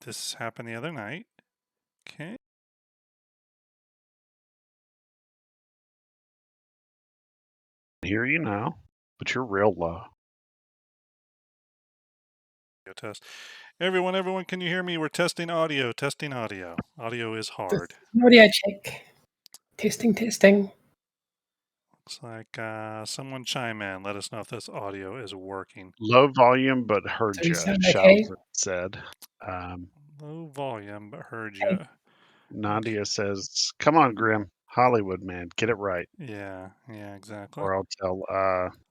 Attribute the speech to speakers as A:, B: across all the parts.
A: This happened the other night. Okay.
B: Hear you now, but you're real low.
A: Test. Everyone, can you hear me? We're testing audio. Audio is hard.
C: Audio check. Testing.
A: Looks like someone chime in. Let us know if this audio is working.
B: Low volume, but heard
C: Do we
B: you,
C: sound okay?
B: Shouts said.
A: Low volume, but heard
C: Hey.
A: you.
B: Nadia says, come on, Grim. Hollywood, man. Get it right.
A: Yeah, exactly.
B: Or I'll tell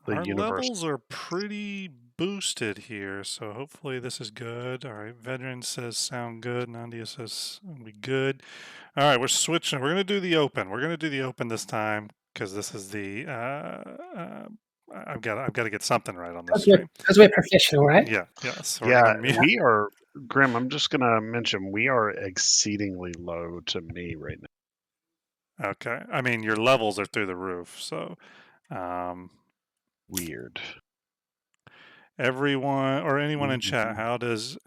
B: the
A: Our
B: universe.
A: levels are pretty boosted here, so hopefully this is good. All right, Veteran says sound good. Nadia says we good. All right, we're switching. We're gonna do the open. We're gonna do the open this time because this is the. I've got to get something right on this stream.
C: Because we're professional, right?
A: Yeah. So we're
B: Yeah,
A: gonna mute.
B: we are, Grim, I'm just going to mention we are exceedingly low to me right now.
A: Okay. I mean, your levels are through the roof, so.
B: Weird.
A: Everyone or anyone in chat, how does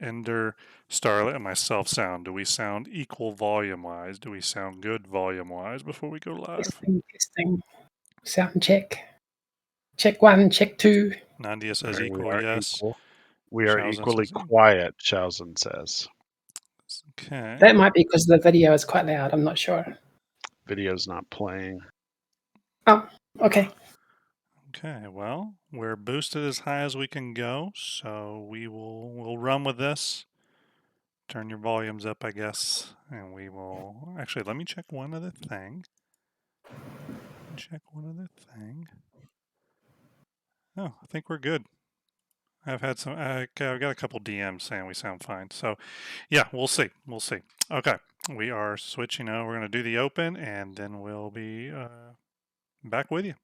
A: Ender, Starlet, and myself sound? Do we sound equal volume wise? Do we sound good volume wise before we go live?
C: Testing. Sound check. Check 1, check 2.
A: Nandia says
B: Right,
A: equal, yes.
B: Equal. We are
A: Shausen
B: equally
A: says,
B: quiet, Shausen says.
A: Okay.
C: That might be because the video is quite loud. I'm not sure.
B: Video's not playing.
C: Oh, okay.
A: Okay, well, we're boosted as high as we can go, so we'll run with this. Turn your volumes up, I guess, and we will actually let me check one other thing. Oh, I think we're good. I've had some. I've got a couple DMs saying we sound fine. So, yeah, we'll see. Okay, we are switching over. We're going to do the open, and then we'll be back with you.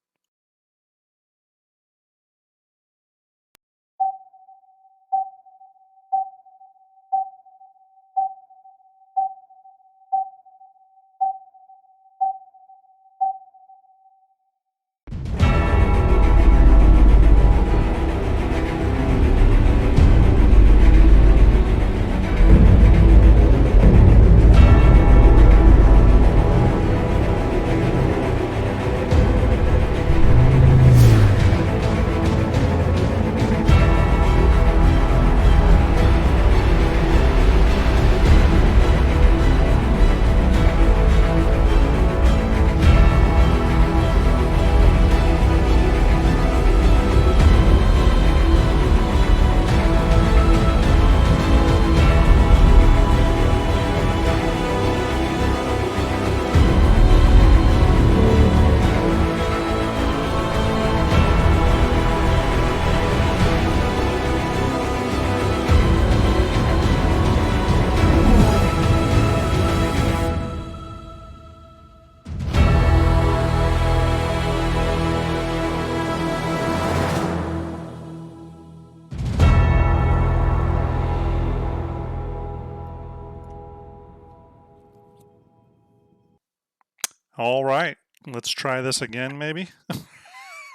A: All right, let's try this again, maybe.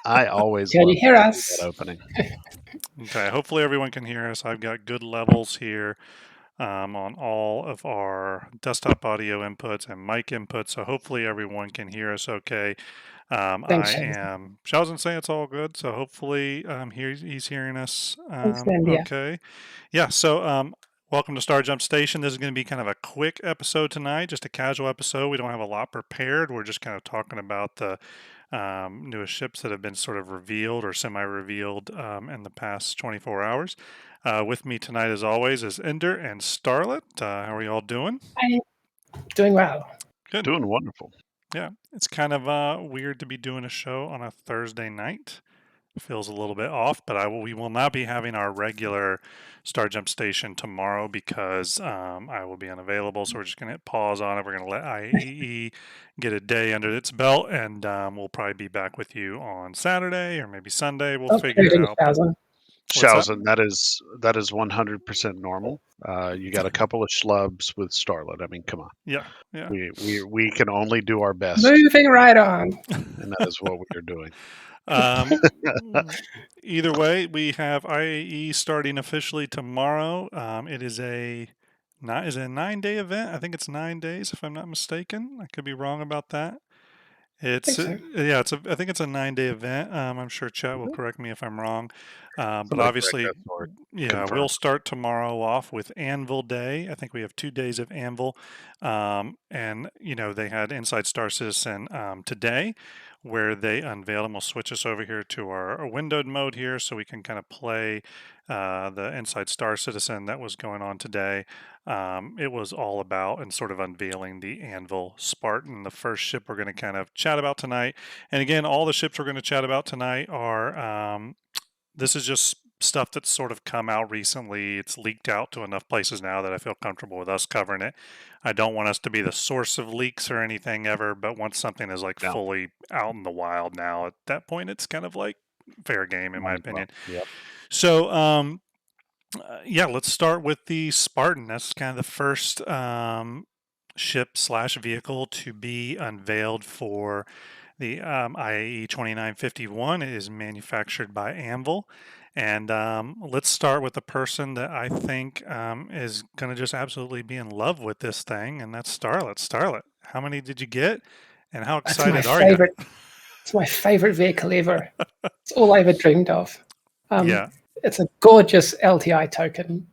B: I always
C: Can you hear us?
B: that opening.
A: Okay, hopefully everyone can hear us. I've got good levels here on all of our desktop audio inputs and mic inputs, so hopefully everyone can hear us okay.
C: Thanks,
A: I am Shausen saying it's all good, so hopefully he's hearing us okay. Yeah, so welcome to Starjump Station. This is going to be kind of a quick episode tonight, just a casual episode. We don't have a lot prepared. We're just kind of talking about the newest ships that have been sort of revealed or semi-revealed in the past 24 hours. With me tonight, as always, is Ender and Starlet. How are you all doing?
C: Hi. Doing well.
A: Good.
B: Doing wonderful.
A: Yeah, it's kind of weird to be doing a show on a Thursday night. Feels a little bit off, but we will not be having our regular Starjump Station tomorrow because I will be unavailable. So we're just going to hit pause on it. We're going to let IAE get a day under its belt, and we'll probably be back with you on Saturday or maybe Sunday. We'll figure it out.
B: Shausen, that is 100% normal. You got a couple of schlubs with Starlet. I mean, come on.
A: Yeah.
B: We can only do our best.
C: Moving right on.
B: And that is what we are doing.
A: Either way, we have IAE starting officially tomorrow. It is a 9-day event. I think it's 9 days, if I'm not mistaken. I could be wrong about that.
C: I think so.
A: Yeah, I think it's a 9-day event. I'm sure chat will correct me if I'm wrong. But
B: Somebody correct
A: obviously,
B: that or
A: yeah,
B: confirm.
A: we'll start tomorrow off with Anvil Day. I think we have 2 days of Anvil. And, they had Inside Star Citizen today where they unveiled, and we'll switch us over here to our windowed mode here so we can kind of play the Inside Star Citizen that was going on today. It was all about and sort of unveiling the Anvil Spartan, the first ship we're going to kind of chat about tonight. And again, all the ships we're going to chat about tonight are this is just stuff that's sort of come out recently. It's leaked out to enough places now that I feel comfortable with us covering it. I don't want us to be the source of leaks or anything ever, but once something is like
B: No,
A: fully out in the wild now, at that point, it's kind of like fair game, in my
B: might as well.
A: opinion.
B: Yep.
A: So, yeah, let's start with the Spartan. That's kind of the first ship/vehicle to be unveiled for the IAE 2951. It is manufactured by Anvil. And let's start with the person that I think is going to just absolutely be in love with this thing, and that's Starlet. Starlet, how many did you get, and how
C: That's my
A: excited are you?
C: favorite. It's my favorite vehicle ever. It's all I ever dreamed of.
A: Yeah,
C: It's a gorgeous LTI token.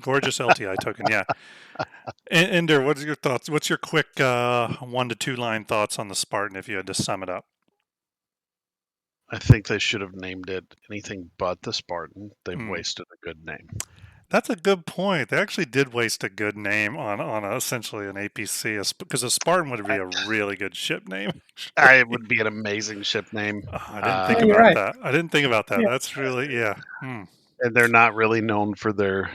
A: gorgeous LTI token. Yeah. Ender, what's your thoughts? What's your quick 1 to 2 line thoughts on the Spartan if you had to sum it up?
B: I think they should have named it anything but the Spartan. They've
A: Hmm.
B: wasted a good name.
A: That's a good point. They actually did waste a good name on essentially an APC because a Spartan would be a really good ship name.
B: It would be an amazing ship name.
A: Oh, I didn't think
C: Yeah, you're
A: about
C: right.
A: that. I didn't think about that.
C: Yeah.
A: That's really, yeah.
B: And they're not really known for their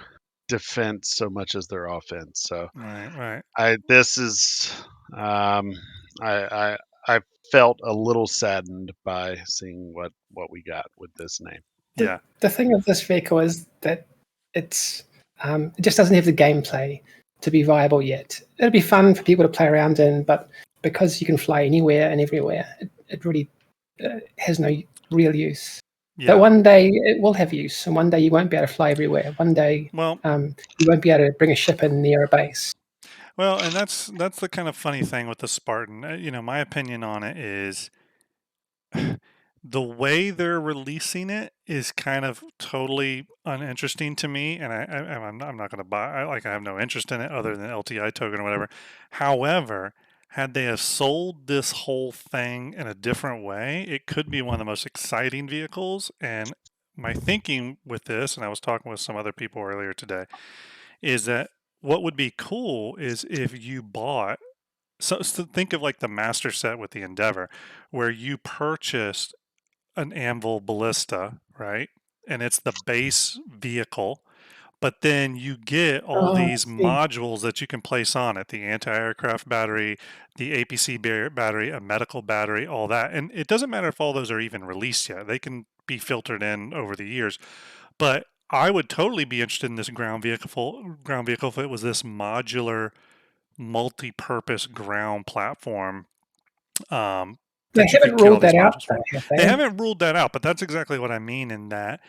B: defense so much as their offense. So
A: Right, right.
B: this is um, I felt a little saddened by seeing what we got with this name.
A: Yeah.
C: The thing of this vehicle is that it just doesn't have the gameplay to be viable yet. It'll be fun for people to play around in, but because you can fly anywhere and everywhere, it really has no real use. But
A: Yeah.
C: one day it will have use, and one day you won't be able to fly everywhere. One day
A: Well,
C: you won't be able to bring a ship in near a base.
A: and that's the kind of funny thing with the Spartan. My opinion on it is the way they're releasing it is kind of totally uninteresting to me, and I'm not going to buy. I have no interest in it other than LTI token or whatever. However, had they have sold this whole thing in a different way, it could be one of the most exciting vehicles. And my thinking with this, and I was talking with some other people earlier today, is that what would be cool is if you bought. So think of like the master set with the Endeavor, where you purchased an Anvil Ballista, right? And it's the base vehicle, but then you get all
C: Oh,
A: these
C: I see.
A: modules that you can place on it: the anti-aircraft battery, the APC battery, a medical battery, all that. And it doesn't matter if all those are even released yet; they can be filtered in over the years. But I would totally be interested in this ground vehicle. Ground vehicle if it was this modular, multi-purpose ground platform
C: They
A: that you could
C: haven't
A: kit all
C: ruled
A: these
C: that out,
A: modules
C: though,
A: for.
C: have
A: They
C: they?
A: haven't ruled that out, but that's exactly what I mean in that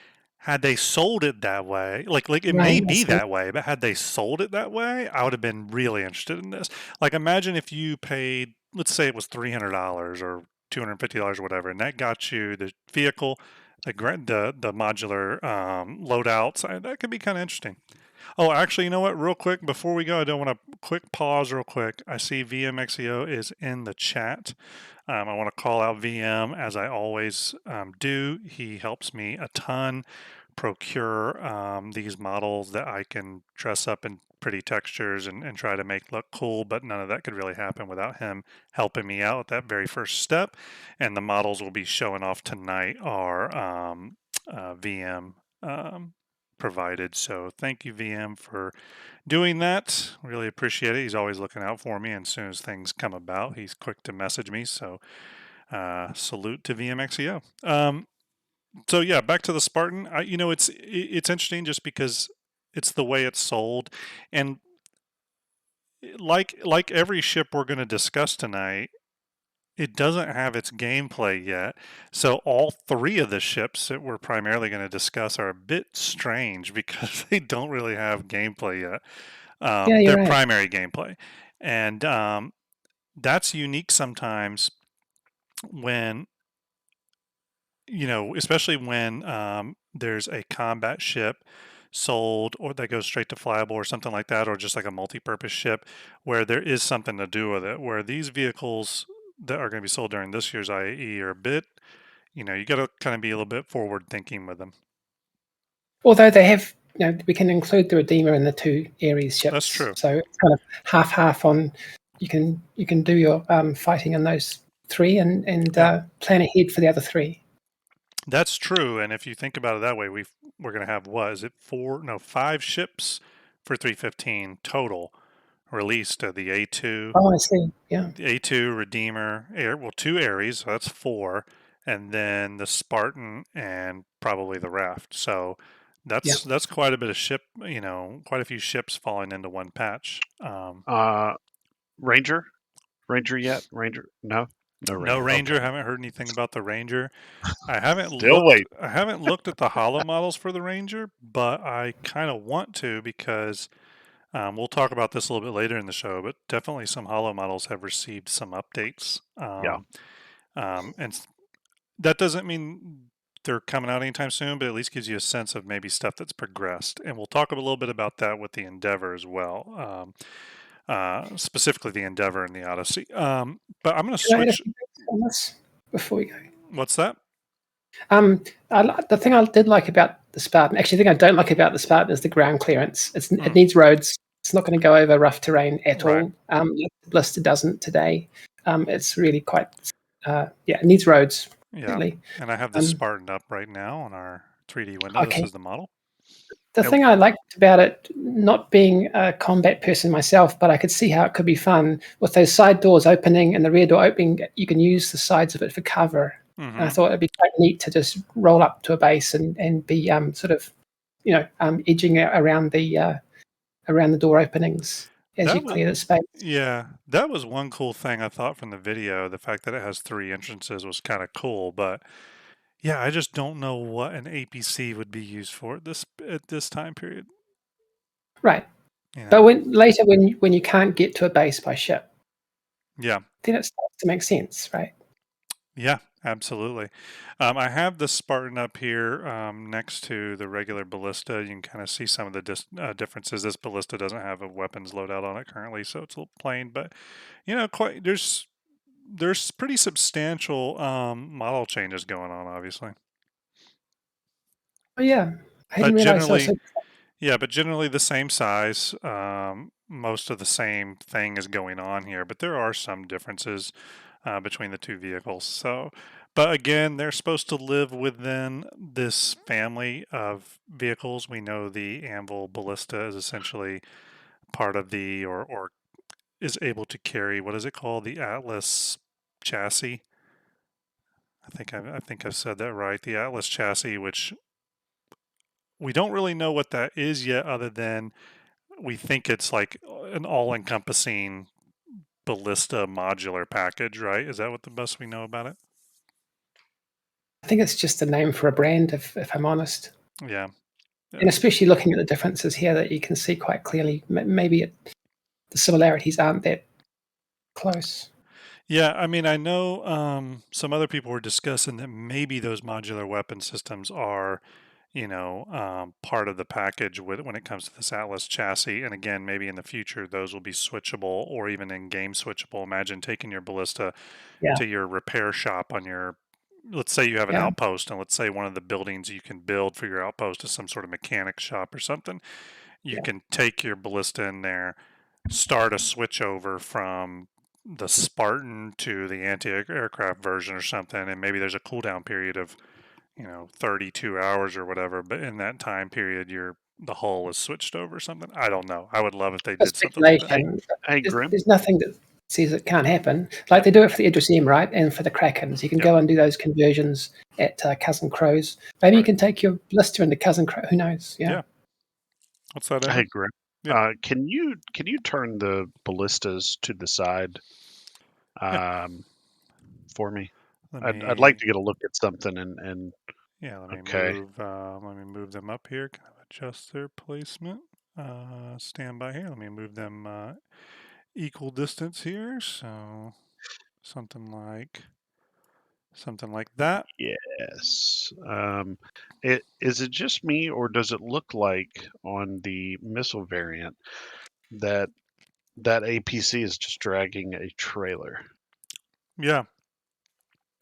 A: had they sold it that way, like it may
C: Right, I
A: be
C: see.
A: that way, but had they sold it that way, I would have been really interested in this. Like imagine if you paid, let's say it was $300 or $250 or whatever, and that got you the vehicle, the modular loadouts. That could be kind of interesting. Oh, actually, you know what? Real quick, before we go, I don't want to quick pause real quick. I see VMXEO is in the chat. I want to call out VM as I always do. He helps me a ton procure these models that I can dress up in pretty textures and try to make look cool, but none of that could really happen without him helping me out at that very first step. And the models we'll be showing off tonight are VM provided. So thank you, VM, for doing that. Really appreciate it. He's always looking out for me, and as soon as things come about, he's quick to message me. So salute to VMXEO. So yeah, back to the Spartan. It's interesting just because it's the way it's sold, and like every ship we're going to discuss tonight, it doesn't have its gameplay yet. So all three of the ships that we're primarily going to discuss are a bit strange because they don't really have gameplay yet.
C: Yeah, you're
A: Their
C: right.
A: primary gameplay. And that's unique sometimes when, especially when there's a combat ship sold or that goes straight to flyable or something like that, or just like a multi-purpose ship where there is something to do with it. Where these vehicles that are going to be sold during this year's IAE are a bit, you got to kind of be a little bit forward thinking with them.
C: Although they have, we can include the Redeemer in the 2 Ares ships.
A: That's true.
C: So it's kind of half on. You can do your fighting in those 3 and plan ahead for the other 3.
A: That's true. And if you think about it that way, we're going to have, what is it, 5 ships for 315 total released. The A2.
C: Oh, I see. Yeah.
A: The A2 Redeemer, 2 Ares, so that's 4, and then the Spartan and probably the Raft. So that's quite a bit of ship, quite a few ships falling into one patch.
B: Ranger yet? Ranger? No Ranger.
A: No Ranger.
B: Okay.
A: Haven't heard anything about the Ranger. I haven't
B: Still wait.
A: I haven't looked at the holo models for the Ranger, but I kind of want to because we'll talk about this a little bit later in the show. But definitely some holo models have received some updates. And that doesn't mean they're coming out anytime soon, but at least gives you a sense of maybe stuff that's progressed. And we'll talk a little bit about that with the Endeavor as well, specifically the Endeavor and the Odyssey. But I'm going to switch.
C: On this before we go.
A: What's that?
C: The thing I did like about the Spartan, actually, the thing I don't like about the Spartan is the ground clearance. It needs roads. It's not going to go over rough terrain at all. The Blister doesn't today. It's really quite, it needs roads.
A: Yeah,
C: really.
A: And I have the Spartan up right now on our 3D window.
C: Okay.
A: This is the model.
C: The thing I liked about it, not being a combat person myself, but I could see how it could be fun with those side doors opening and the rear door opening. You can use the sides of it for cover. And I thought it'd be quite neat to just roll up to a base and be sort of, edging around the door openings as you clear the space.
A: Yeah, that was one cool thing I thought from the video. The fact that it has 3 entrances was kind of cool, but yeah, I just don't know what an APC would be used for at this time period.
C: Right. But when you can't get to a base by ship,
A: yeah,
C: then it starts to make sense, right?
A: Yeah, absolutely. I have the Spartan up here next to the regular ballista. You can kind of see some of the differences. This ballista doesn't have a weapons loadout on it currently, so it's a little plain. But quite there's pretty substantial model changes going on, obviously.
C: Oh yeah, I didn't realize.
A: But generally the same size. Most of the same thing is going on here, but there are some differences between the 2 vehicles. So, but again, they're supposed to live within this family of vehicles. We know the Anvil Ballista is essentially part of the, or is able to carry, what is it called? The Atlas chassis. I think I've said that right. The Atlas chassis, which we don't really know what that is yet, other than we think it's like an all-encompassing ballista modular package, right? Is that what the best we know about it?
C: I think it's just a name for a brand, if I'm honest.
A: Yeah.
C: And especially looking at the differences here that you can see quite clearly, maybe the similarities aren't that close.
A: Yeah, I mean, I know some other people were discussing that maybe those modular weapon systems are, part of the package when it comes to this Atlas chassis. And again, maybe in the future, those will be switchable or even in-game switchable. Imagine taking your ballista to your repair shop on let's say you have an outpost, and let's say one of the buildings you can build for your outpost is some sort of mechanic shop or something. You can take your ballista in there, start a switch over from the Spartan to the anti-aircraft version or something, and maybe there's a cooldown period of 32 hours or whatever, but in that time period the hull is switched over or something. I don't know. I would love if they did something like that.
B: Hey, Grim.
C: There's nothing that says it can't happen. Like they do it for the Idris M, right? And for the Krakens. You can go and do those conversions at Cousin Crow's. Maybe you can take your blister into Cousin Crow. Who knows?
A: Yeah. What's that?
B: Hey, Grim. Yeah. Can you turn the ballistas to the side? for me?
A: Let
B: I'd like
A: me,
B: to get a look at something and
A: yeah,
B: okay.
A: let me move them up here. Kind of adjust their placement. Stand by here. Let me move them equal distance here. So something like that.
B: Yes. Is it just me, or does it look like on the missile variant that that APC is just dragging a trailer?
A: Yeah,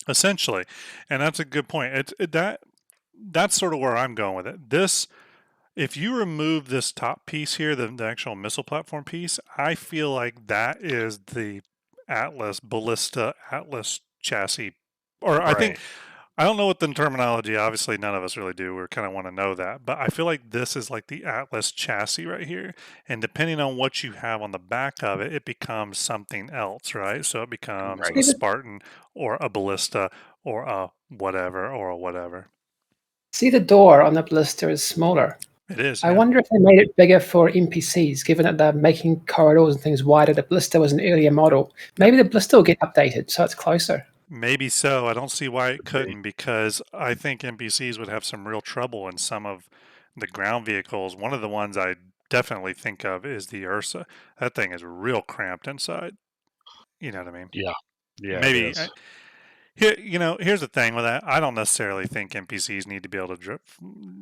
A: essentially, and that's a good point. That's sort of where I'm going with it. If you remove this top piece here, the actual missile platform piece, I feel like that is the Atlas Ballista Atlas chassis. Or
B: Right.
A: I don't know what the terminology. Obviously, none of us really do. We kind of want to know that, but I feel like this is like the Atlas chassis right here. And depending on what you have on the back of it, it becomes something else, right? So it becomes
B: Right.
A: a Spartan or a Ballista or a whatever or a whatever.
C: See, the door on the Ballista is smaller.
A: It is,
C: I
A: yeah.
C: wonder if they made it bigger for NPCs, given that they're making corridors and things wider. The Ballista was an earlier model.
A: Yep.
C: Maybe the Ballista will get updated, so it's closer.
A: Maybe so. I don't see why it
B: Could be.
A: couldn't, because I think NPCs would have some real trouble in some of the ground vehicles. One of the ones I definitely think of is the Ursa. That thing is real cramped inside. You know what I mean?
B: Yeah. Yeah, it
A: Maybe
B: is.
A: here. Here's the thing with that. I don't necessarily think NPCs need to be able to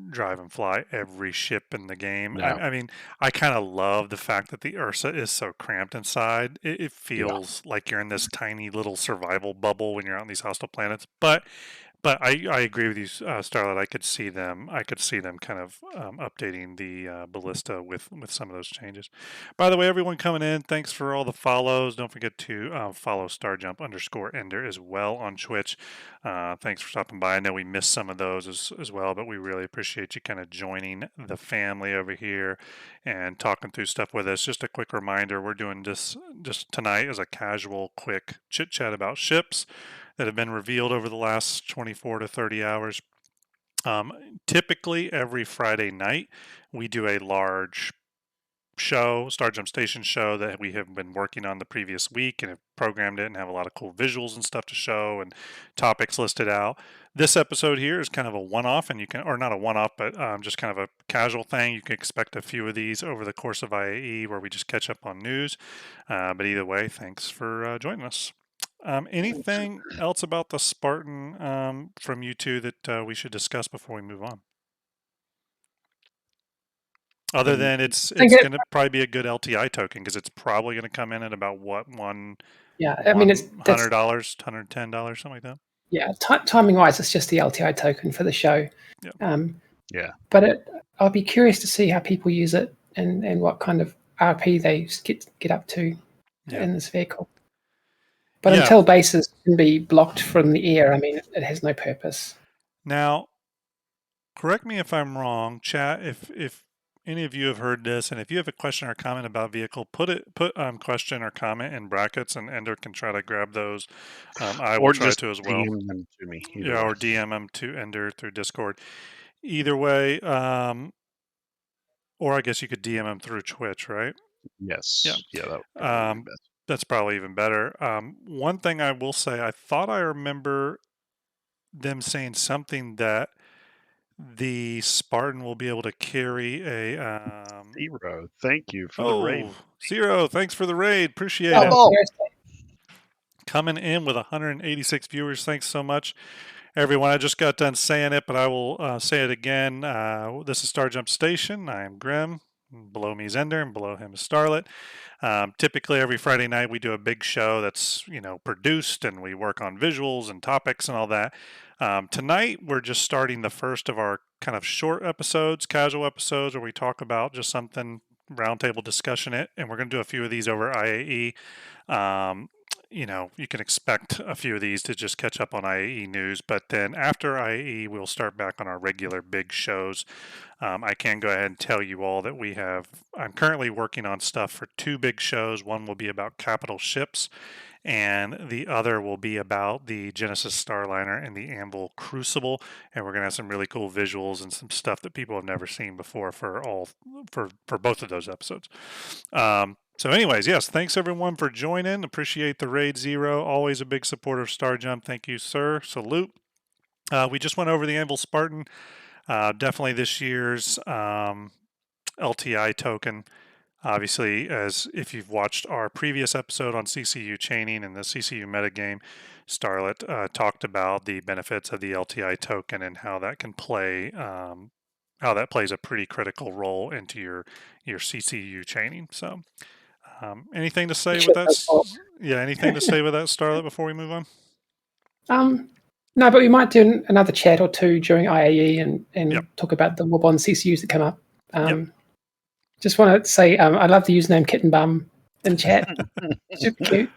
A: drive and fly every ship in the game.
B: No.
A: I mean, I kind of love the fact that the Ursa is so cramped inside. It
B: Yeah.
A: feels like you're in this tiny little survival bubble when you're on these hostile planets. But I agree with you, Starlight. I could see them kind of updating the ballista with some of those changes. By the way, everyone coming in, thanks for all the follows. Don't forget to follow Starjump_Ender as well on Twitch. Thanks for stopping by. I know we missed some of those as well, but we really appreciate you kind of joining the family over here and talking through stuff with us. Just a quick reminder: we're doing this just tonight as a casual, quick chit chat about ships that have been revealed over the last 24 to 30 hours. Typically, every Friday night, we do a large show, Starjump Station show that we have been working on the previous week and have programmed it and have a lot of cool visuals and stuff to show and topics listed out. This episode here is kind of a one-off, and you can, or not a one-off, but just kind of a casual thing. You can expect a few of these over the course of IAE where we just catch up on news. But either way, thanks for joining us. Anything else about the Spartan from you two that we should discuss before we move on? Other than
C: I think
A: it's going to probably be a good LTI token, because it's probably going to come in at about what
C: yeah, I mean,
A: $100, $110, something like that.
C: yeah, timing wise, it's just the LTI token for the show.
A: Yeah.
B: Yeah.
C: But I'll be curious to see how people use it and what kind of RP they get up to in this vehicle. But until bases can be blocked from the air, I mean, it has no purpose.
A: Now, correct me if I'm wrong, chat. If any of you have heard this, and if you have a question or comment about vehicle, put question or comment in brackets, and Ender can try to grab those. I will try to as well.
B: DM them to me.
A: Yeah, or DM them to Ender through Discord. Either way, or I guess you could DM them through Twitch, right?
B: Yes.
A: Yeah.
B: That would probably be best.
A: That's probably even better. One thing I will say, I thought I remember them saying something that the Spartan will be able to carry a
B: Zero. Thank you for the raid.
A: Zero. Thanks for the raid. Appreciate it. Coming in with 186 viewers. Thanks so much, everyone. I just got done saying it, but I will say it again. This is Starjump Station. I am Grim. Below me is Ender, and below him is Starlet. Typically, every Friday night we do a big show that's produced, and we work on visuals and topics and all that. Tonight we're just starting the first of our kind of short episodes, casual episodes, where we talk about just something, roundtable discussion it, and we're going to do a few of these over IAE. You can expect a few of these to just catch up on IAE news, but then after IAE, we'll start back on our regular big shows. I can go ahead and tell you all that I'm currently working on stuff for two big shows. One will be about capital ships, and the other will be about the Genesis Starliner and the Anvil Crucible. And we're going to have some really cool visuals and some stuff that people have never seen before for both of those episodes. So anyways, yes, thanks everyone for joining. Appreciate the Raid Zero. Always a big supporter of Starjump. Thank you, sir. Salute. We just went over the Anvil Spartan. Definitely this year's LTI token. Obviously, as if you've watched our previous episode on CCU chaining and the CCU metagame, Starlet talked about the benefits of the LTI token and how that can play, how that plays a pretty critical role into your CCU chaining. So, anything to say with that? Yeah, anything to say with that, Starlet, before we move on?
C: No, but we might do another chat or two during IAE and talk about the Warbond CCUs that come up. Just want to say I love the username Kitten Bum in chat. Super cute.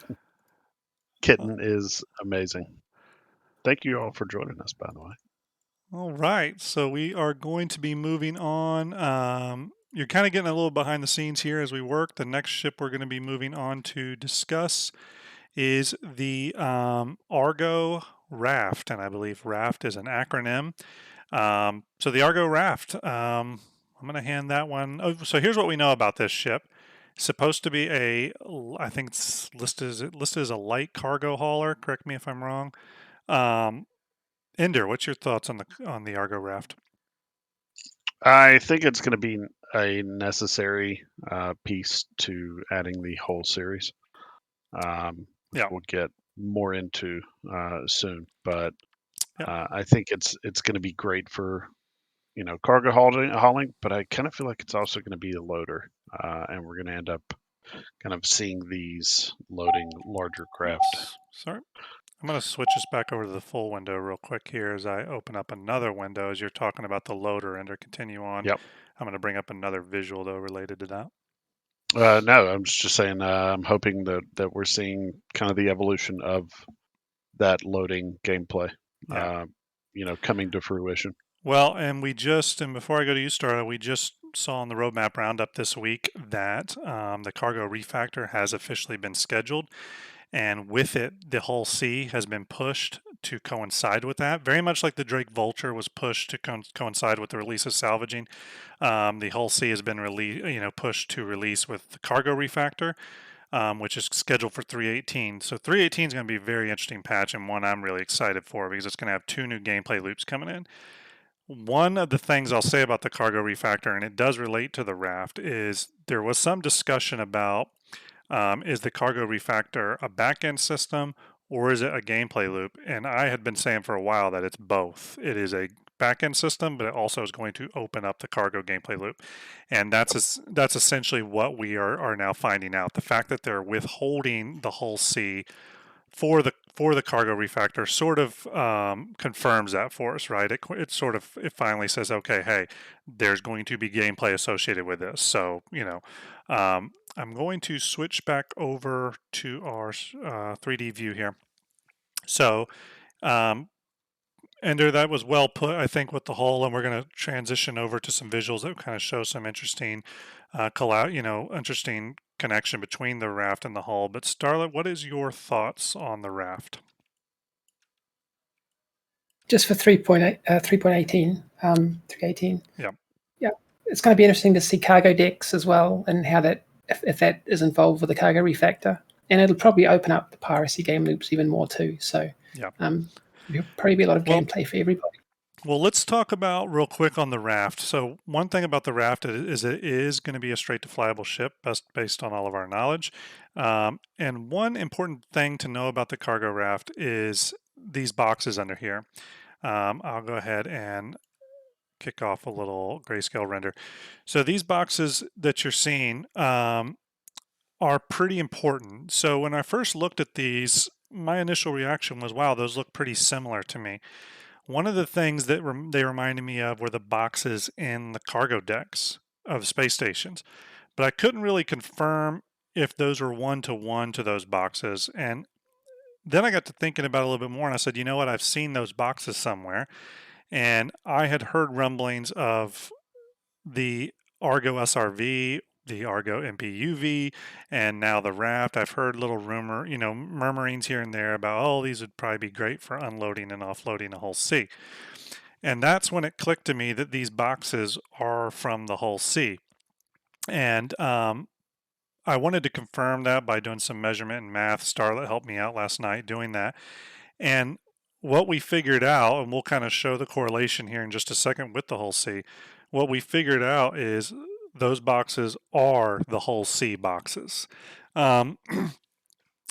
B: Kitten is amazing. Thank you all for joining us, by the way.
A: All right, so we are going to be moving on. You're kind of getting a little behind the scenes here as we work. The next ship we're going to be moving on to discuss is the Argo Raft, and I believe Raft is an acronym. So the Argo Raft, I'm going to hand that one. Oh, so here's what we know about this ship. It's supposed to be I think it's listed as a light cargo hauler. Correct me if I'm wrong. Ender, what's your thoughts on the Argo Raft?
B: I think it's going to be a necessary piece to adding the whole series, which we'll get more into soon. But I think it's going to be great for cargo hauling. But I kind of feel like it's also going to be a loader, and we're going to end up kind of seeing these loading larger craft.
A: Sorry. I'm going to switch us back over to the full window real quick here as I open up another window as you're talking about the loader and continue on.
B: Yep.
A: I'm going to bring up another visual though related to that.
B: No, I'm just saying I'm hoping that we're seeing kind of the evolution of that loading gameplay, coming to fruition.
A: Well, and before I go to you, Starla, we just saw on the roadmap roundup this week that the cargo refactor has officially been scheduled. And with it, the Hull C has been pushed to coincide with that. Very much like the Drake Vulture was pushed to coincide with the release of salvaging. The Hull C has been pushed to release with the cargo refactor, which is scheduled for 3.18. So 3.18 is going to be a very interesting patch and one I'm really excited for because it's going to have 2 new gameplay loops coming in. One of the things I'll say about the cargo refactor, and it does relate to the raft, is there was some discussion about is the cargo refactor a back-end system or is it a gameplay loop? And I had been saying for a while that it's both. It is a back-end system, but it also is going to open up the cargo gameplay loop. And that's essentially what we are now finding out. The fact that they're withholding the Hull C for the cargo refactor sort of confirms that for us, right? It finally says, okay, hey, there's going to be gameplay associated with this. So I'm going to switch back over to our 3D view here. So Ender, that was well put, I think, with the hull, and we're going to transition over to some visuals that kind of show some interesting interesting connection between the raft and the hull. But Starlet, what is your thoughts on the raft?
C: Just for 3.18.
A: Yeah.
C: Yeah. It's going to be interesting to see cargo decks as well and how that, if that is involved with the cargo refactor. And it'll probably open up the piracy game loops even more too. So there'll probably be a lot of gameplay for everybody.
A: Well, let's talk about real quick on the raft. So one thing about the raft is it is going to be a straight to flyable ship based on all of our knowledge. And one important thing to know about the cargo raft is these boxes under here. I'll go ahead and kick off a little grayscale render. So these boxes that you're seeing are pretty important. So when I first looked at these, my initial reaction was, wow, those look pretty similar to me. One of the things that they reminded me of were the boxes in the cargo decks of space stations, but I couldn't really confirm if those were one-to-one to those boxes. And then I got to thinking about it a little bit more, and I said, you know what, I've seen those boxes somewhere, and I had heard rumblings of the Argo SRV, the Argo MPUV, and now the Raft. I've heard little murmurings here and there about, oh, these would probably be great for unloading and offloading a Hull C. And that's when it clicked to me that these boxes are from the Hull C. And I wanted to confirm that by doing some measurement and math. Starlet helped me out last night doing that. And what we figured out, and we'll kind of show the correlation here in just a second with the hull C, what we figured out is those boxes are the hull C boxes.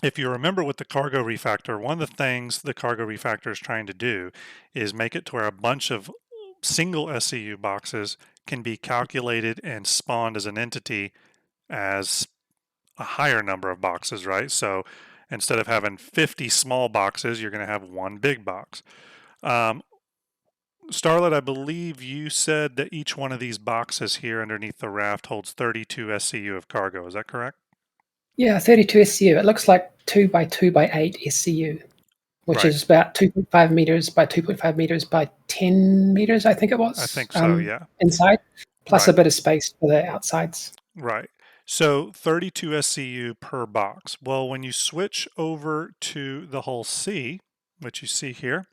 A: If you remember with the cargo refactor, one of the things the cargo refactor is trying to do is make it to where a bunch of single SCU boxes can be calculated and spawned as an entity as a higher number of boxes, right? So instead of having 50 small boxes, you're going to have one big box. Starlet, I believe you said that each one of these boxes here underneath the raft holds 32 SCU of cargo. Is that correct?
C: Yeah, 32 SCU. It looks like 2 by 2 by 8 SCU, which
A: Right.
C: is about 2.5 meters by 2.5 meters by 10 meters, I think it was.
A: I think so, yeah.
C: Inside, plus
A: Right.
C: a bit of space for the outsides.
A: Right. So 32 SCU per box. Well, when you switch over to the hull C, which you see here,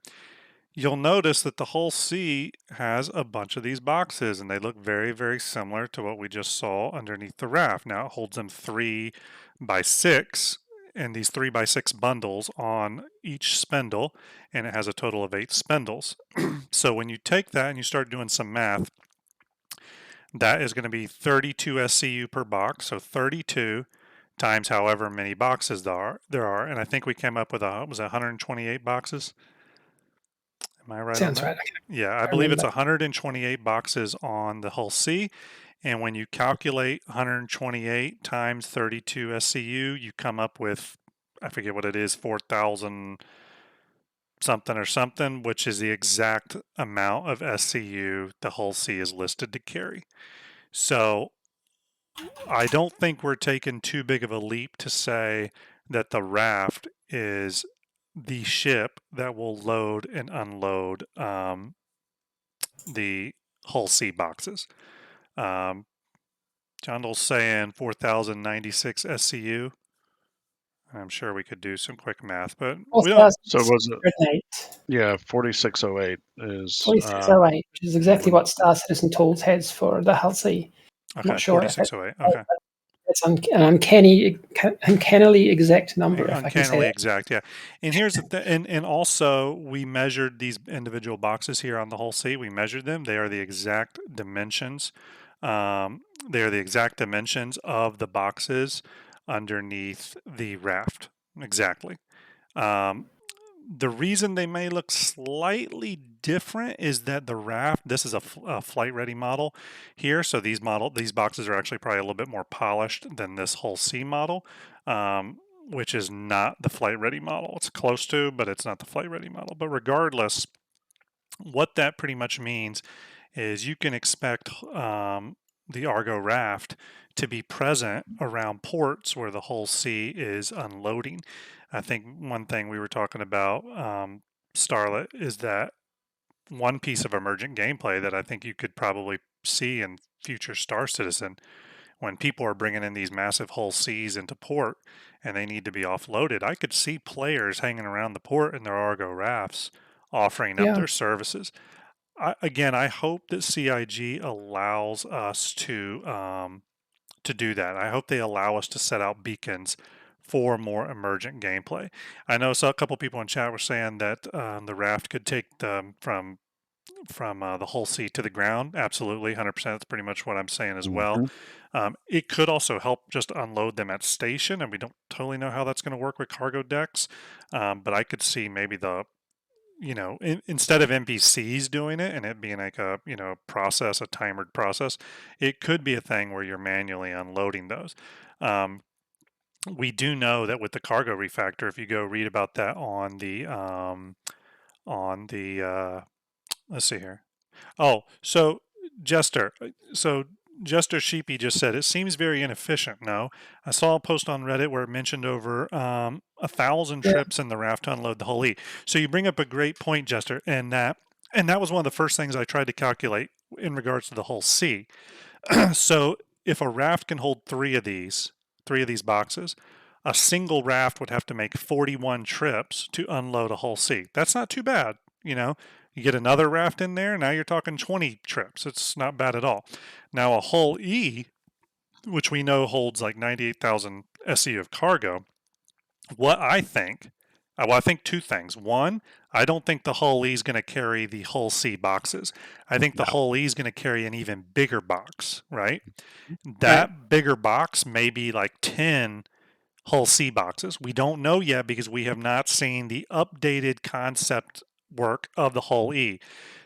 A: you'll notice that the hull C has a bunch of these boxes, and they look very, very similar to what we just saw underneath the raft. Now it holds them 3 by 6, and these 3 by 6 bundles on each spindle, and it has a total of 8 spindles. So when you take that and you start doing some math, that is going to be 32 SCU per box, so 32 times however many boxes there are, and I think we came up with was 128 boxes. Am I right
C: Sounds
A: on that?
C: right.
A: Yeah, I believe it's 128 boxes on the hull C, and when you calculate 128 times 32 SCU, you come up with, I forget what it is, 4,000 something or something, which is the exact amount of SCU the hull C is listed to carry. So I don't think we're taking too big of a leap to say that the raft is the ship that will load and unload the hull C boxes. John Dole's saying 4,096 SCU. I'm sure we could do some quick math, but we don't.
B: So was it? Yeah, 4608 is
C: 4608, which is exactly what Star Citizen Tools has for the hull C.
A: Okay,
C: not sure
A: 4608. Okay.
C: It's an uncannily exact number, if I can say
A: Uncannily
C: that.
A: exact, yeah. And here's the and also we measured these individual boxes here on the hull C. We measured them. They are the exact dimensions. They are the exact dimensions of the boxes underneath the raft. Exactly. The reason they may look slightly different is that the raft, this is a flight ready model here. So these boxes are actually probably a little bit more polished than this hull C model, which is not the flight ready model. It's close to, but it's not the flight ready model. But regardless, what that pretty much means is you can expect the Argo Raft to be present around ports where the hull C is unloading. I think one thing we were talking about, Starlet, is that one piece of emergent gameplay that I think you could probably see in future Star Citizen, when people are bringing in these massive hull Cs into port and they need to be offloaded, I could see players hanging around the port in their Argo Rafts offering up their services. I hope that CIG allows us to do that. I hope they allow us to set out beacons for more emergent gameplay. I know a couple people in chat were saying that the raft could take them from the hull C to the ground. Absolutely, 100%. That's pretty much what I'm saying as well. It could also help just unload them at station, and we don't totally know how that's going to work with cargo decks. But I could see maybe instead of NPCs doing it and it being like a process, a timed process, it could be a thing where you're manually unloading those. We do know that with the cargo refactor, if you go read about that on the let's see here. Oh, so Jester, Jester Sheepy just said it seems very inefficient. No, I saw a post on Reddit where it mentioned over 1,000 trips in the raft to unload the hull E. So you bring up a great point, Jester, and that was one of the first things I tried to calculate in regards to the hull C. So if a raft can hold three of these boxes, a single raft would have to make 41 trips to unload a hull C. That's not too bad, You get another raft in there, now you're talking 20 trips. It's not bad at all. Now a hull E which we know holds like 98,000 SCU of cargo. What I think, well, I think two things. One, I don't think the Hull E is going to carry the Hull C boxes. I think the Hull E is going to carry an even bigger box, right? That bigger box may be like 10 Hull C boxes. We don't know yet because we have not seen the updated concept work of the Hull E.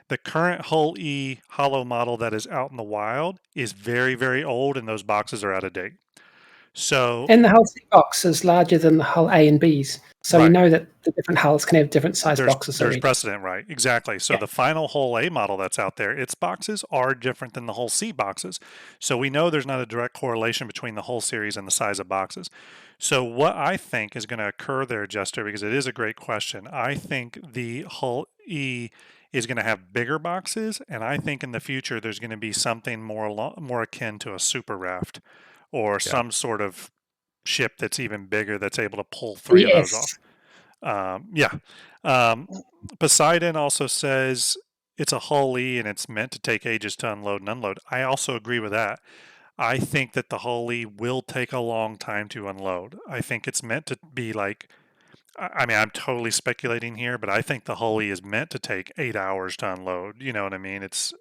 A: The current Hull E hollow model that is out in the wild is very, very old, and those boxes are out of date. So,
C: and the Hull C box is larger than the Hull A and Bs, so you know that the different hulls can have different size boxes.
A: There's precedent, right? Exactly. So the final Hull A model that's out there, its boxes are different than the Hull C boxes. So we know there's not a direct correlation between the Hull series and the size of boxes. So what I think is going to occur there, Jester, because it is a great question, I think the Hull E is going to have bigger boxes, and I think in the future there's going to be something more akin to a super raft or some sort of ship that's even bigger that's able to pull three of those off. Poseidon also says it's a Hull E and it's meant to take ages to unload and unload. I also agree with that. I think that the Hull E will take a long time to unload. I think it's meant to be like, I mean, I'm totally speculating here, but I think the Hull E is meant to take 8 hours to unload. You know what I mean? It's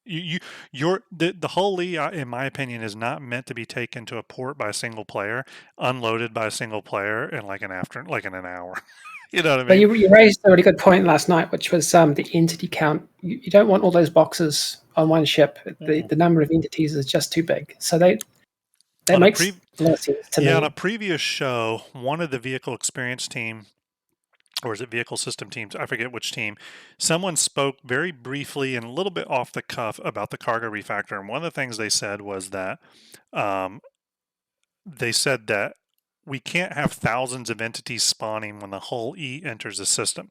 A: the Hull E, in my opinion, is not meant to be taken to a port by a single player, unloaded by a single player in like in an hour. You know what I mean?
C: But you raised a really good point last night, which was the entity count. You don't want all those boxes on one ship. The number of entities is just too big. So that makes a lot of sense to me.
A: Yeah, on a previous show, one of the vehicle experience team, or is it vehicle system teams? I forget which team. Someone spoke very briefly and a little bit off the cuff about the cargo refactor. And one of the things they said was that we can't have thousands of entities spawning when the Hull E enters the system.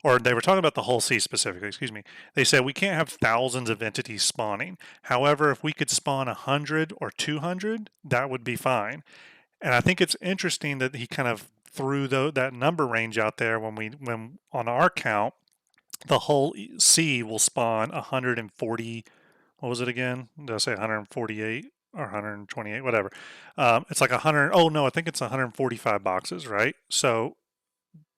A: Or they were talking about the Hull C specifically, excuse me. They said we can't have thousands of entities spawning. However, if we could spawn 100 or 200, that would be fine. And I think it's interesting that he kind of threw that number range out there when on our count, the Hull C will spawn 140. What was it again? Did I say 148 or 128? Whatever. It's like 100. Oh no, I think it's 145 boxes, right? So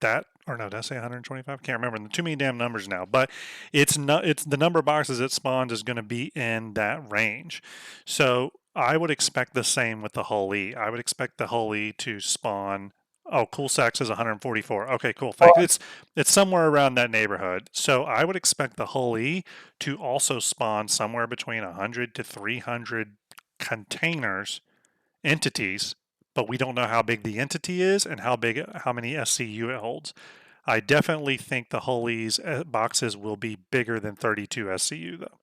A: that, or no, did I say 125? I can't remember. Too many damn numbers now. But it's the number of boxes it spawns is going to be in that range. So I would expect the same with the Hull E. I would expect the Hull E to spawn. Oh, Cool Sack says 144. Okay, cool. Thanks. It's somewhere around that neighborhood. So I would expect the Hull E to also spawn somewhere between 100 to 300 containers, entities, but we don't know how big the entity is and how many SCU it holds. I definitely think the Hull E's boxes will be bigger than 32 SCU though.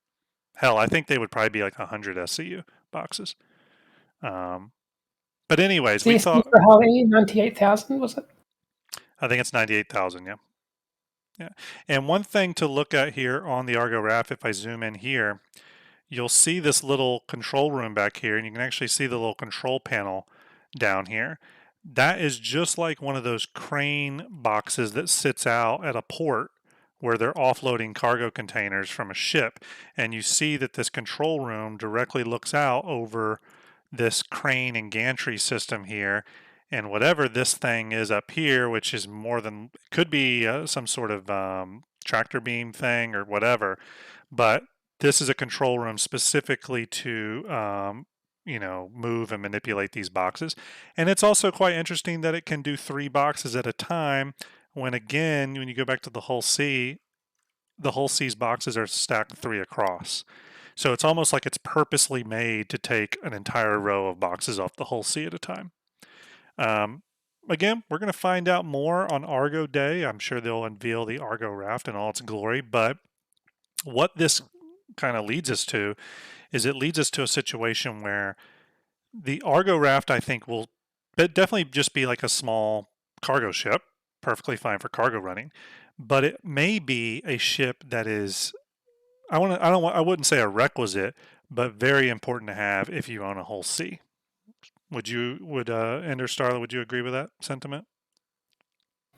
A: Hell, I think they would probably be like 100 SCU boxes. But anyways, we thought
C: for Hull E 98,000 was it?
A: I think it's 98,000. Yeah. Yeah. And one thing to look at here on the Argo Raft, if I zoom in here, you'll see this little control room back here, and you can actually see the little control panel down here. That is just like one of those crane boxes that sits out at a port where they're offloading cargo containers from a ship. And you see that this control room directly looks out over this crane and gantry system here. And whatever this thing is up here, which is could be some sort of tractor beam thing or whatever, but this is a control room specifically to move and manipulate these boxes. And it's also quite interesting that it can do 3 boxes at a time when you go back to the Hull C, the Hull C's boxes are stacked 3 across. So it's almost like it's purposely made to take an entire row of boxes off the Hull C at a time. Again, we're going to find out more on Argo Day. I'm sure they'll unveil the Argo Raft in all its glory, but what this kind of leads us to is it leads us to a situation where the Argo Raft, I think, will definitely just be like a small cargo ship, perfectly fine for cargo running, but it may be a ship that is, I wouldn't say a requisite, but very important to have if you own a Hull C. Ender Starla, would you agree with that sentiment?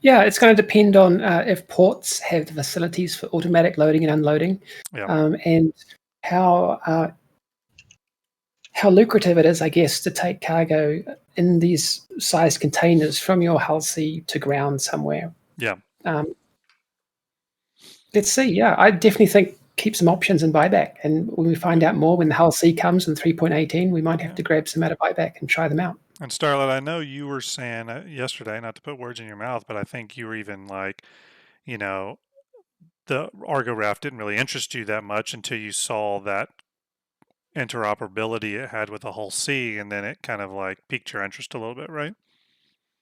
C: Yeah, it's going to depend on if ports have the facilities for automatic loading and unloading, and how how lucrative it is, I guess, to take cargo in these sized containers from your hull C to ground somewhere.
A: Yeah.
C: Let's see. Yeah, I definitely think keep some options in buyback. And when we find out more, when the hull C comes in 3.18, we might have to grab some out of buyback and try them out.
A: And Starlet, I know you were saying yesterday, not to put words in your mouth, but I think you were even like, you know, the Argo Raft didn't really interest you that much until you saw that interoperability it had with the whole C, and then it kind of like piqued your interest a little bit, right?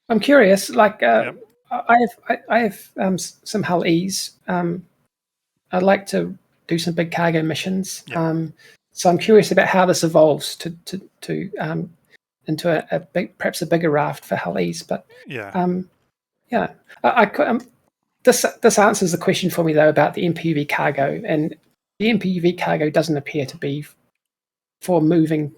C: I'm curious. Like,
A: Yep.
C: I have some hull E's. I'd like to do some big cargo missions.
A: Yep.
C: So I'm curious about how this evolves to into a big, perhaps a bigger raft for hull E's. But
A: yeah,
C: yeah, this answers the question for me though about the MPUV cargo, and the MPUV cargo doesn't appear to be for moving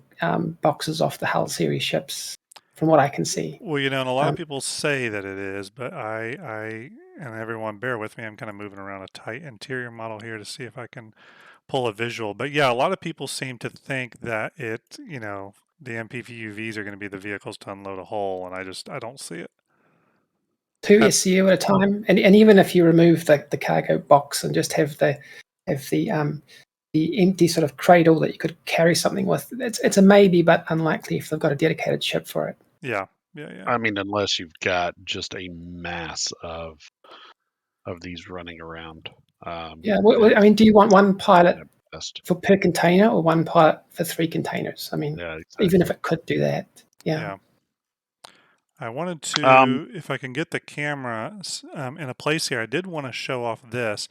C: boxes off the hull series ships, from what I can see.
A: well, and a lot of people say that it is, but I and everyone bear with me, I'm kind of moving around a tight interior model here to see if I can pull a visual. But yeah, a lot of people seem to think that the MPVs are going to be the vehicles to unload a hull, and I don't see it.
C: 2 SCU at a time, and even if you remove the cargo box and just have the empty sort of cradle that you could carry something with, it's a maybe, but unlikely if they've got a dedicated ship for it.
A: Yeah.
B: I mean, unless you've got just a mass of these running around.
C: Yeah, I mean, do you want one pilot
B: best.
C: for per container or one pilot for 3 containers? I mean,
B: Yeah, exactly.
C: even if it could do that. Yeah.
A: I wanted to, if I can get the camera in a place here, I did want to show off this.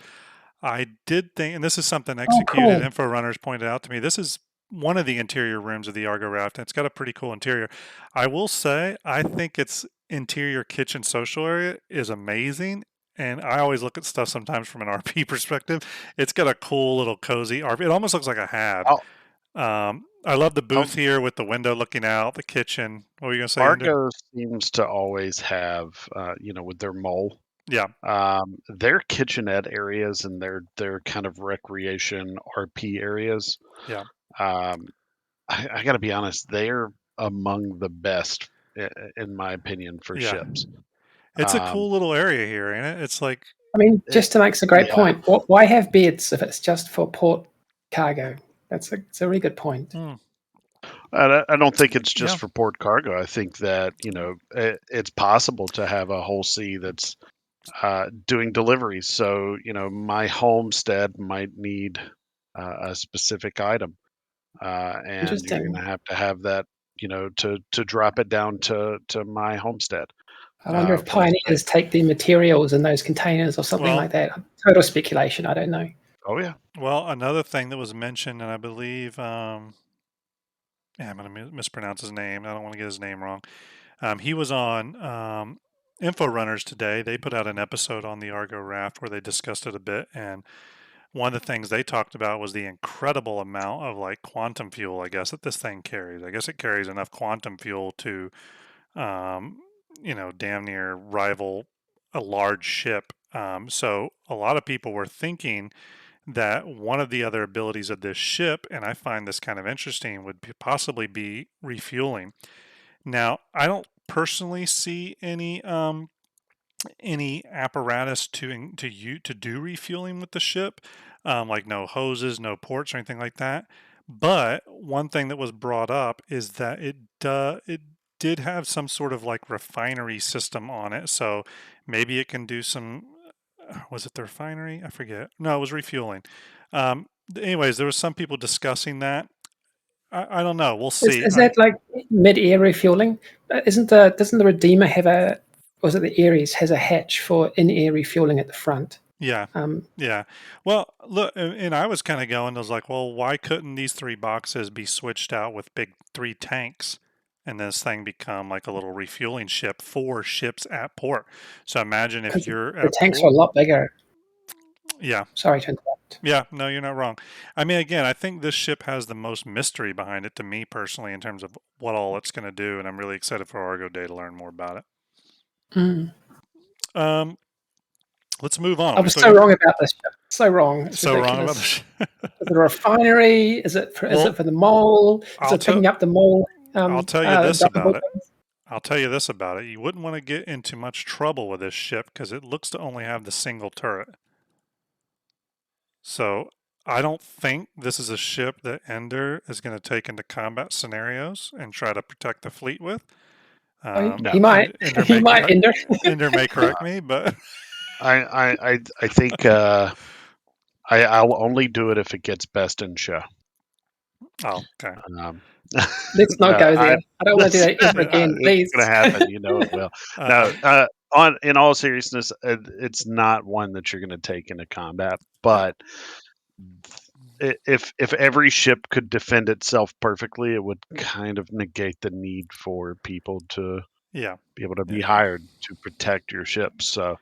A: I did think, and this is something Executed
C: cool.
A: Info Runners pointed out to me, this is one of the interior rooms of the Argo Raft, and it's got a pretty cool interior. I will say, I think its interior kitchen social area is amazing, and I always look at stuff sometimes from an RP perspective. It's got a cool little cozy RP. It almost looks like a HAD. I love the booth here with the window looking out, the kitchen. What were you going to say,
B: Argo seems to always have, with their mole.
A: Yeah.
B: Their kitchenette areas and their kind of recreation RP areas.
A: Yeah.
B: I got to be honest, they're among the best, in my opinion, for ships.
A: It's a cool little area here, ain't it? It's like,
C: I mean, just to make a great point, why have beds if it's just for port cargo? It's a really good point.
B: I don't think it's just for port cargo. I think that it's possible to have a whole sea that's doing deliveries. So my homestead might need a specific item, and you're going to have that to drop it down to my homestead.
C: I wonder if pioneers take the materials in those containers or something like that. Total speculation. I don't know.
B: Oh yeah.
A: Well, another thing that was mentioned, and I believe, I'm going to mispronounce his name. I don't want to get his name wrong. He was on Info Runners today. They put out an episode on the Argo Raft where they discussed it a bit, and one of the things they talked about was the incredible amount of like quantum fuel, I guess, that this thing carries. I guess it carries enough quantum fuel to, damn near rival a large ship. So a lot of people were thinking that one of the other abilities of this ship, and I find this kind of interesting, would possibly be refueling. Now, I don't personally see any apparatus to do refueling with the ship, like no hoses, no ports, or anything like that. But one thing that was brought up is that it did have some sort of like refinery system on it, so maybe it can do some. Was it the refinery? I forget. No, it was refueling. Anyways, there was some people discussing that. I don't know. We'll see.
C: Is that like mid-air refueling? Doesn't the Redeemer have a? Was it the Ares has a hatch for in-air refueling at the front?
A: Yeah. Yeah. Well, look, and I was kind of going, I was like, well, why couldn't these 3 boxes be switched out with big 3 tanks and this thing become like a little refueling ship for ships at port? So imagine if you're
C: the tanks are a lot bigger.
A: Yeah.
C: Sorry to interrupt.
A: Yeah, no, you're not wrong. I mean, again, I think this ship has the most mystery behind it to me personally in terms of what all it's going to do, and I'm really excited for Argo Day to learn more about it. let's move on.
C: I was so wrong about this ship. So wrong. It's
A: so
C: ridiculous.
A: wrong about this.
C: Is it a refinery? Is it for the mole? Is it picking up the mole?
A: I'll tell you this about it.
C: things?
A: I'll tell you this about it. You wouldn't want to get into much trouble with this ship because it looks to only have the single turret. So I don't think this is a ship that Ender is going to take into combat scenarios and try to protect the fleet with.
C: He might. He might, Ender.
A: Ender may correct me, but
B: I think I'll only do it if it gets best in show.
A: Oh, okay.
C: Let's not go there. I don't want to do that ever again, please.
B: It's going to happen. You know it will. No, in all seriousness, it's not one that you're going to take into combat. But if every ship could defend itself perfectly, it would kind of negate the need for people to be able to be hired to protect your ships. So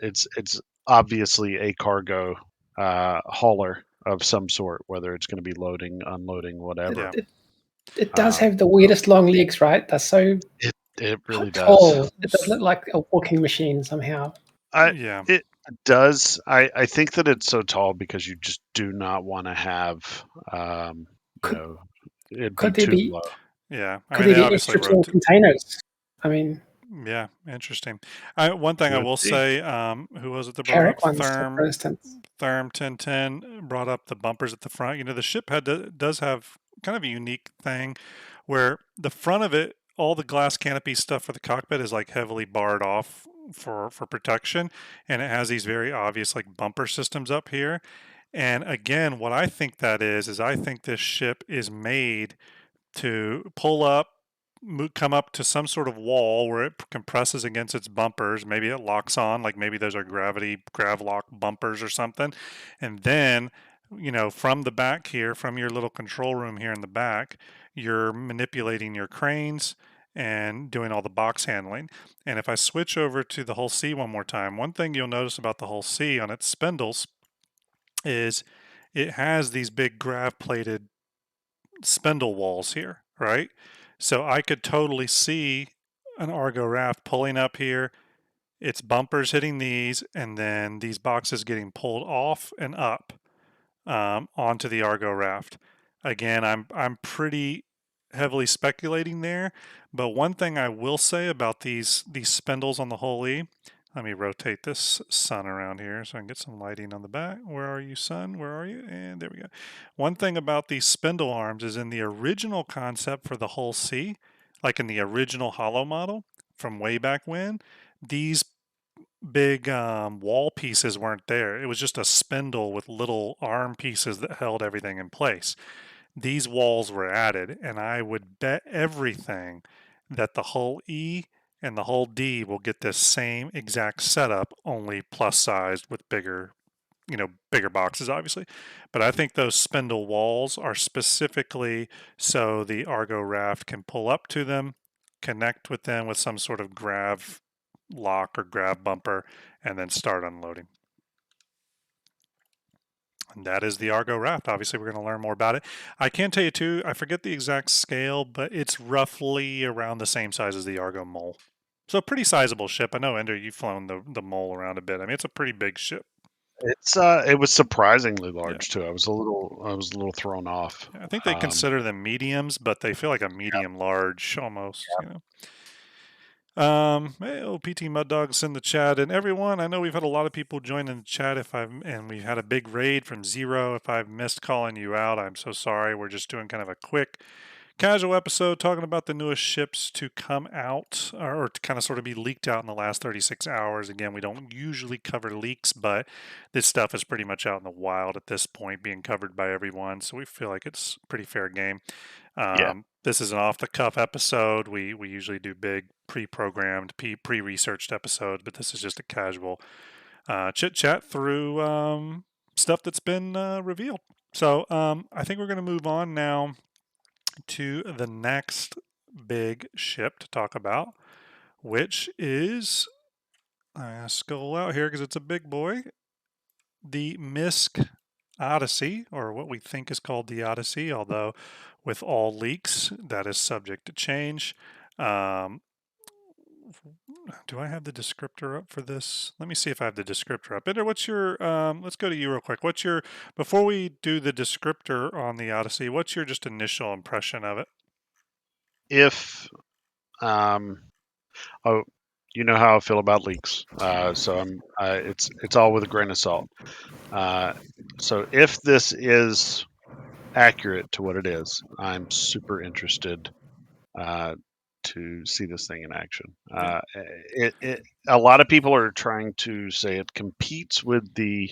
B: it's obviously a cargo hauler of some sort, whether it's going to be loading, unloading, whatever.
C: It does have the weirdest long legs, right? They're so
B: it really
C: tall.
B: does.
C: It does look like a walking machine somehow.
B: It does. I think that it's so tall because you just do not want to have, it'd be too low.
A: Yeah,
C: I mean, they extra tall containers. I mean,
A: yeah, interesting. One thing I will say, who was it that brought up
C: for instance?
A: Therm 1010 brought up the bumpers at the front. You know, the ship does have kind of a unique thing where the front of it, all the glass canopy stuff for the cockpit is like heavily barred off for protection, and it has these very obvious like bumper systems up here. And again, what I think that is I think this ship is made to pull up, come up to some sort of wall where it compresses against its bumpers. Maybe it locks on, like maybe those are grav lock bumpers or something. And then, from the back here, from your little control room here in the back, you're manipulating your cranes and doing all the box handling. And if I switch over to the Hull C one more time, one thing you'll notice about the Hull C on its spindles is it has these big grav plated spindle walls here, right? So I could totally see an Argo Raft pulling up here, its bumpers hitting these, and then these boxes getting pulled off and up onto the Argo Raft. Again, I'm pretty heavily speculating there, but one thing I will say about these spindles on the Hull E, let me rotate this sun around here so I can get some lighting on the back. Where are you, sun? Where are you? And there we go. One thing about these spindle arms is in the original concept for the Hull C, like in the original Hollow model from way back when, these big wall pieces weren't there. It was just a spindle with little arm pieces that held everything in place. These walls were added, and I would bet everything that the Hull E and the Hull D will get this same exact setup, only plus sized with bigger boxes, obviously. But I think those spindle walls are specifically so the Argo Raft can pull up to them, connect with them with some sort of grav lock or grav bumper, and then start unloading. And that is the Argo Raft. Obviously, we're going to learn more about it. I can tell you too, I forget the exact scale, but it's roughly around the same size as the Argo Mole. So a pretty sizable ship. I know, Ender, you've flown the Mole around a bit. I mean, it's a pretty big ship.
B: It was surprisingly large too. I was a little thrown off.
A: I think they consider them mediums, but they feel like a medium large almost. Hey, PT Mud Dogs in the chat, and everyone. I know we've had a lot of people join in the chat. And we've had a big raid from Zero. If I've missed calling you out, I'm so sorry. We're just doing kind of a quick, casual episode talking about the newest ships to come out or to kind of sort of be leaked out in the last 36 hours. Again, we don't usually cover leaks, but this stuff is pretty much out in the wild at this point, being covered by everyone. So we feel like it's pretty fair game. This is an off-the-cuff episode. We usually do big pre-programmed, pre-researched episodes, but this is just a casual chit-chat through stuff that's been revealed. So I think we're going to move on now to the next big ship to talk about, which is, I scroll out here because it's a big boy, the MISC Odyssey, or what we think is called the Odyssey, although with all leaks, that is subject to change. do I have the descriptor up for this? Let me see if I have the descriptor up. Ender, what's your, let's go to you real quick. What's your, before we do the descriptor on the Odyssey, what's your just initial impression of it?
B: If, oh, you know how I feel about leaks. So it's all with a grain of salt. So if this is accurate to what it is, I'm super interested to see this thing in action. A lot of people are trying to say it competes with the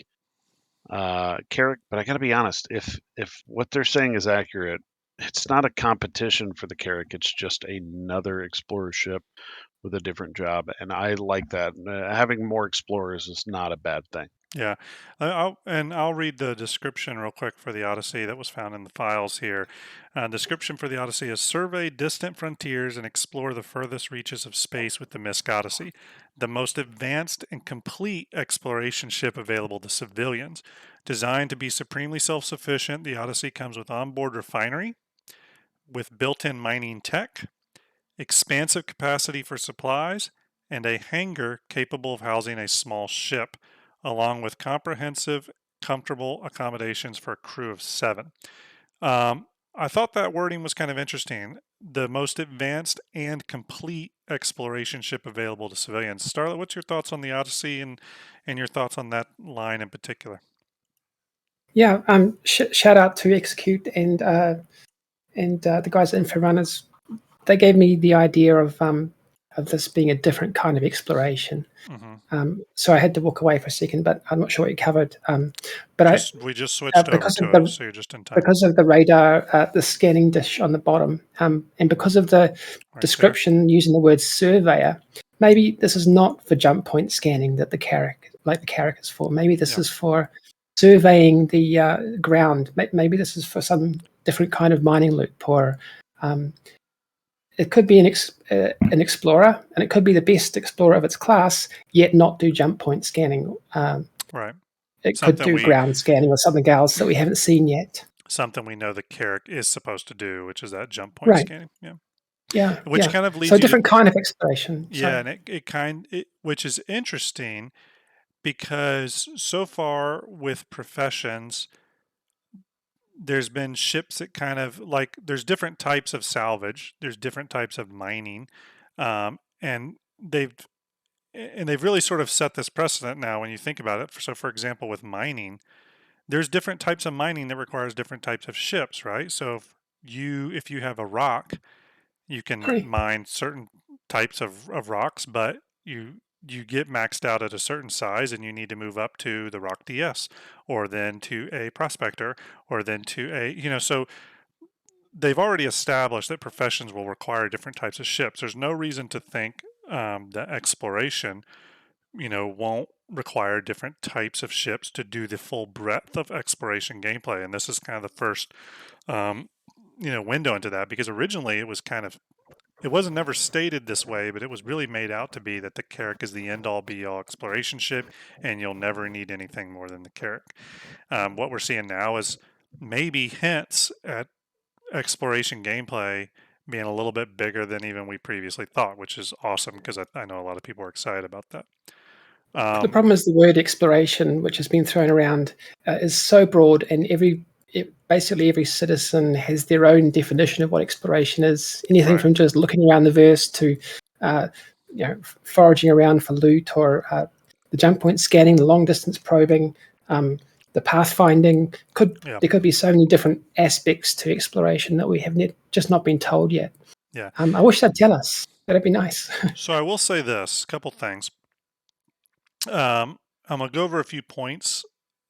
B: Carrack, but I got to be honest. If what they're saying is accurate, it's not a competition for the Carrack. It's just another explorer ship with a different job, and I like that. Having more explorers is not a bad thing.
A: Yeah, I'll read the description real quick for the Odyssey that was found in the files here. Description for the Odyssey is: survey distant frontiers and explore the furthest reaches of space with the MISC Odyssey, the most advanced and complete exploration ship available to civilians. Designed to be supremely self-sufficient, the Odyssey comes with onboard refinery, with built-in mining tech, expansive capacity for supplies, and a hangar capable of housing a small ship, along with comprehensive, comfortable accommodations for a crew of 7. I thought that wording was kind of interesting. The most advanced and complete exploration ship available to civilians. Starlet, what's your thoughts on the Odyssey and your thoughts on that line in particular?
C: Yeah, shout out to Execute and the guys at Infrarunners. They gave me the idea of this being a different kind of exploration. So I had to walk away for a second, but I'm not sure what you covered. But
A: we just switched over to it, so you're just in time.
C: Because of the radar, the scanning dish on the bottom, and because of the description using the word surveyor, maybe this is not for jump point scanning that the Carrack is for. Maybe this is for surveying the ground. Maybe this is for some different kind of mining loop, or it could be an explorer, and it could be the best explorer of its class, yet not do jump point scanning.
A: Right.
C: It could do ground scanning or something else that we haven't seen yet.
A: Something we know the Carrack is supposed to do, which is that jump point scanning.
C: Yeah.
A: Which kind of leads
C: so a different kind of exploration.
A: Yeah, and which is interesting because so far with professions, there's been ships that kind of like there's different types of salvage, there's different types of mining, and they've really sort of set this precedent now when you think about it. So, for example, with mining, there's different types of mining that requires different types of ships, right? So if you have a rock, you can mine certain types of rocks, but you get maxed out at a certain size and you need to move up to the Rock DS or then to a prospector or then to a, so they've already established that professions will require different types of ships. There's no reason to think that exploration, won't require different types of ships to do the full breadth of exploration gameplay. And this is kind of the first, window into that, because originally it wasn't never stated this way, but it was really made out to be that the Carrack is the end-all be-all exploration ship, and you'll never need anything more than the Carrack. What we're seeing now is maybe hints at exploration gameplay being a little bit bigger than even we previously thought, which is awesome because I know a lot of people are excited about that.
C: The problem is the word exploration, which has been thrown around, is so broad, and basically every citizen has their own definition of what exploration is. Anything from just looking around the verse to, foraging around for loot, or the jump point scanning, the long distance probing, the pathfinding. There could be so many different aspects to exploration that we have just not been told yet.
A: Yeah,
C: I wish they'd tell us. That'd be nice.
A: So I will say this, a couple things. I'm gonna go over a few points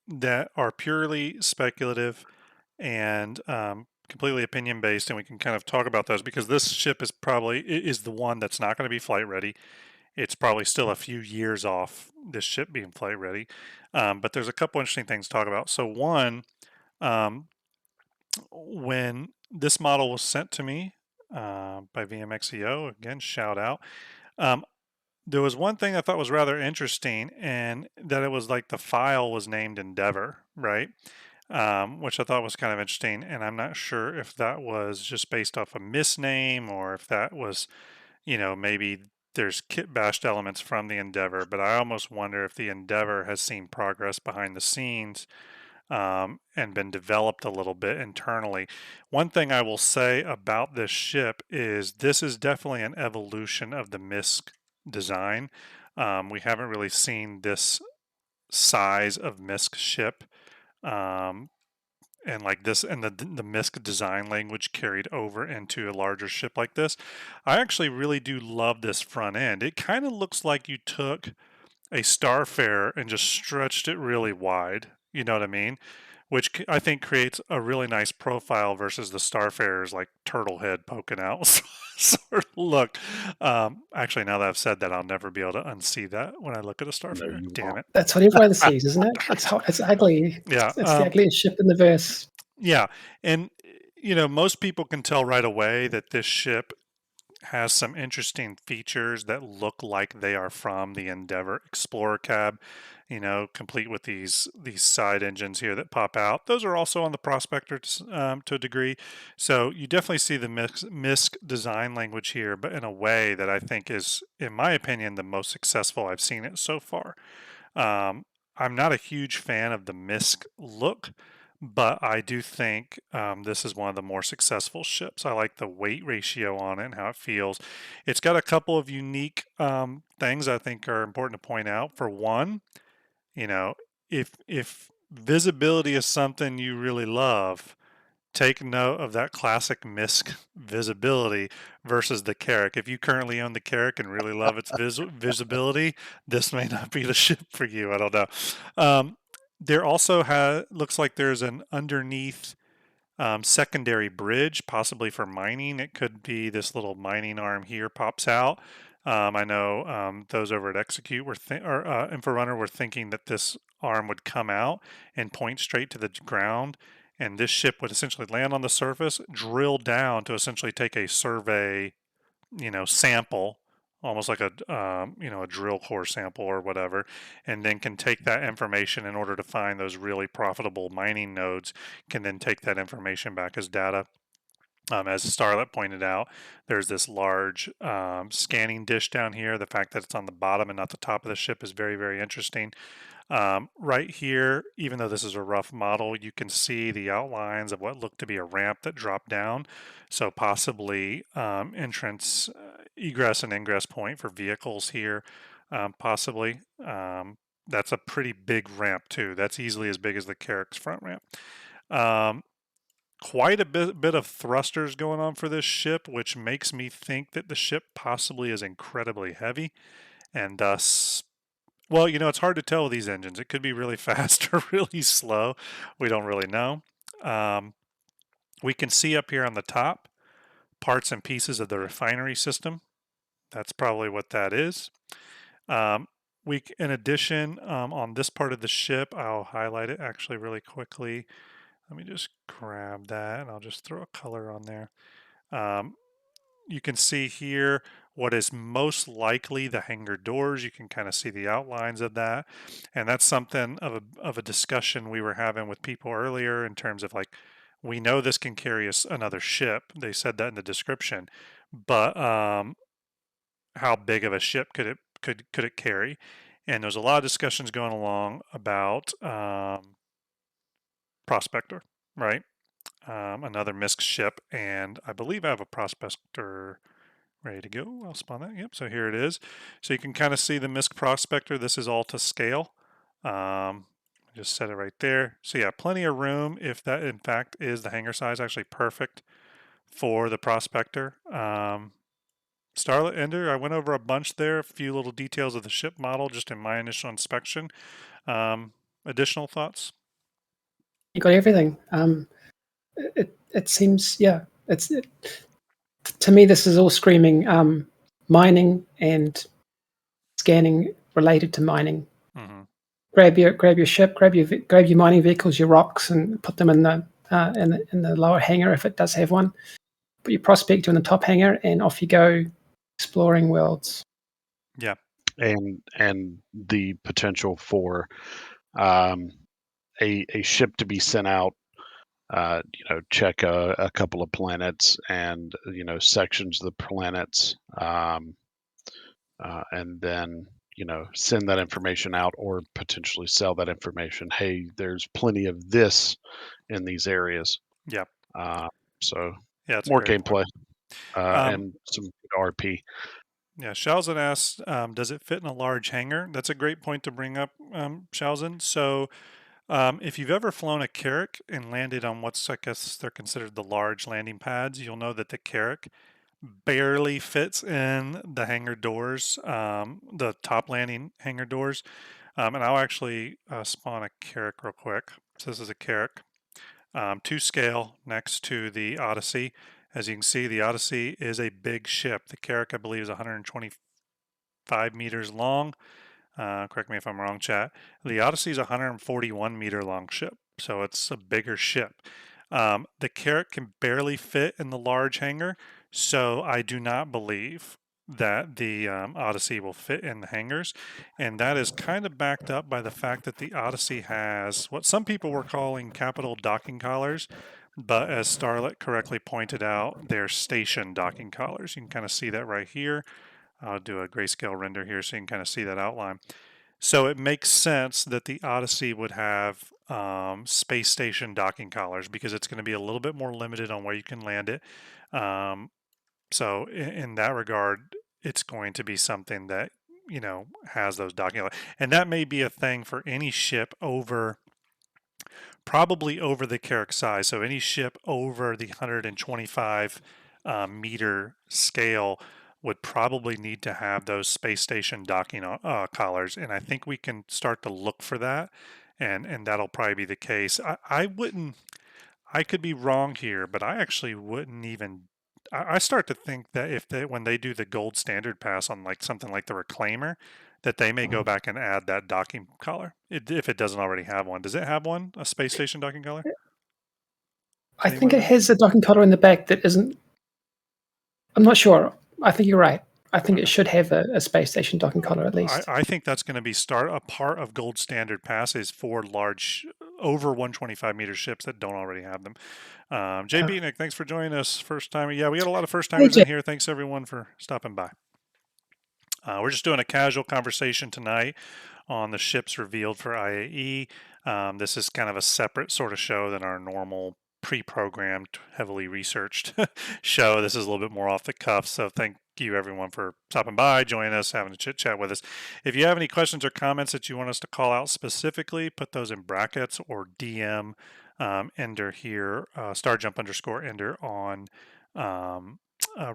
A: that are purely speculative and completely opinion based, and we can kind of talk about those because this ship is the one that's not going to be flight ready. It's probably still a few years off this ship being flight ready, but there's a couple interesting things to talk about. So one, when this model was sent to me by VMXEO, again shout out. There was one thing I thought was rather interesting, and that it was like the file was named Endeavor, right? Which I thought was kind of interesting, and I'm not sure if that was just based off a misname or if that was, maybe there's kit bashed elements from the Endeavor, but I almost wonder if the Endeavor has seen progress behind the scenes and been developed a little bit internally. One thing I will say about this ship is this is definitely an evolution of the MISC design. We haven't really seen this size of MISC ship. And like this, and the MISC design language carried over into a larger ship like this. I actually really do love this front end. It kind of looks like you took a Starfarer and just stretched it really wide. You know what I mean? Which I think creates a really nice profile versus the Starfarer's like turtle head poking out sort of look. Actually, now that I've said that, I'll never be able to unsee that when I look at a Starfarer.
B: you
A: Damn
B: won't.
A: it.
C: That's what everyone sees, isn't it? It's ugly.
A: Yeah.
C: It's the ugliest ship in the verse.
A: Yeah. And, most people can tell right away that this ship has some interesting features that look like they are from the Endeavor Explorer cab, complete with these side engines here that pop out. Those are also on the Prospector to a degree. So you definitely see the MISC design language here, but in a way that I think is, in my opinion, the most successful I've seen it so far. I'm not a huge fan of the MISC look, but I do think this is one of the more successful ships. I like the weight ratio on it and how it feels. It's got a couple of unique things I think are important to point out. For one, if visibility is something you really love, take note of that classic MISC visibility versus the Carrack. If you currently own the Carrack and really love its visibility, this may not be the ship for you. I don't know. There also looks like there's an underneath secondary bridge, possibly for mining. It could be this little mining arm here pops out. I know those over at Execute or Inforunner were thinking that this arm would come out and point straight to the ground, and this ship would essentially land on the surface, drill down to essentially take a survey, sample, almost like a drill core sample or whatever, and then can take that information in order to find those really profitable mining nodes, can then take that information back as data. As Starlet pointed out, there's this large scanning dish down here. The fact that it's on the bottom and not the top of the ship is very, very interesting. Right here, even though this is a rough model, you can see the outlines of what looked to be a ramp that dropped down. So possibly entrance, egress and ingress point for vehicles here, possibly. That's a pretty big ramp too. That's easily as big as the Carrack's front ramp. Quite a bit of thrusters going on for this ship, which makes me think that the ship possibly is incredibly heavy, and thus, well, it's hard to tell with these engines. It could be really fast or really slow. We don't really know. We can see up here on the top parts and pieces of the refinery system. That's probably what that is. In addition, on this part of the ship, I'll highlight it actually really quickly. Let me just grab that and I'll just throw a color on there. You can see here what is most likely the hangar doors. You can kind of see the outlines of that. And that's something of a discussion we were having with people earlier in terms of like, we know this can carry another ship. They said that in the description, but how big of a ship could it carry? And there's a lot of discussions going along about Prospector, right? Another MISC ship, and I believe I have a Prospector ready to go. I'll spawn that. Yep, so here it is. So you can kind of see the MISC Prospector. This is all to scale. Just set it right there. So yeah, plenty of room if that in fact is the hangar size, actually perfect for the Prospector. Starlet Ender, I went over a bunch there, a few little details of the ship model just in my initial inspection. Additional thoughts?
C: You got everything. It seems, yeah. To me, this is all screaming mining and scanning related to mining.
A: Mm-hmm.
C: Grab your ship, grab your mining vehicles, your rocks, and put them in the lower hangar if it does have one. Put your Prospector in the top hangar, and off you go, exploring worlds.
B: Yeah, and the potential for a ship to be sent out, check a couple of planets and sections of the planets, and then send that information out or potentially sell that information. Hey, there's plenty of this in these areas.
A: Yep.
B: So
A: Yeah, it's a
B: more
A: great point.
B: gameplay and some RP.
A: Yeah, Shalzin asks, does it fit in a large hangar? That's a great point to bring up, Shalzin. So if you've ever flown a Carrack and landed on what's, I guess they're considered the large landing pads, you'll know that the Carrack barely fits in the hangar doors, the top landing hangar doors. And I'll actually spawn a Carrack real quick. So this is a Carrack to scale next to the Odyssey. As you can see, the Odyssey is a big ship. The Carrack, I believe, is 125 meters long. Correct me if I'm wrong, chat. The Odyssey is a 141 meter long ship, so it's a bigger ship. The Carrack can barely fit in the large hangar, so I do not believe that the Odyssey will fit in the hangars, and that is kind of backed up by the fact that the Odyssey has what some people were calling capital docking collars, but as Starlet correctly pointed out, they're station docking collars. You can kind of see that right here. I'll do a grayscale render here so you can kind of see that outline. So it makes sense that the Odyssey would have space station docking collars because it's going to be a little bit more limited on where you can land it. So in that regard, it's going to be something that, has those docking collars. And that may be a thing for any ship probably over the Carrack size. So any ship over the 125 meter scale would probably need to have those space station docking collars, and I think we can start to look for that, and that'll probably be the case. I wouldn't. I could be wrong here, but I actually wouldn't even. I start to think that when they do the gold standard pass on like something like the Reclaimer, that they may go back and add that docking collar if it doesn't already have one. Does it have one? A space station docking collar?
C: I think it has a docking collar in the back that isn't. I'm not sure. I think you're right. I think it should have a space station docking collar at least.
A: I think that's going to be a part of gold standard passes for large over 125 meter ships that don't already have them. JB Nick, thanks for joining us first time. Yeah, we got a lot of first timers in here. Thanks everyone for stopping by. We're just doing a casual conversation tonight on the ships revealed for IAE. This is kind of a separate sort of show than our normal pre-programmed, heavily researched show. This is a little bit more off the cuff. So thank you everyone for stopping by, joining us, having a chit chat with us. If you have any questions or comments that you want us to call out specifically, put those in brackets or DM Ender here, Starjump_Ender on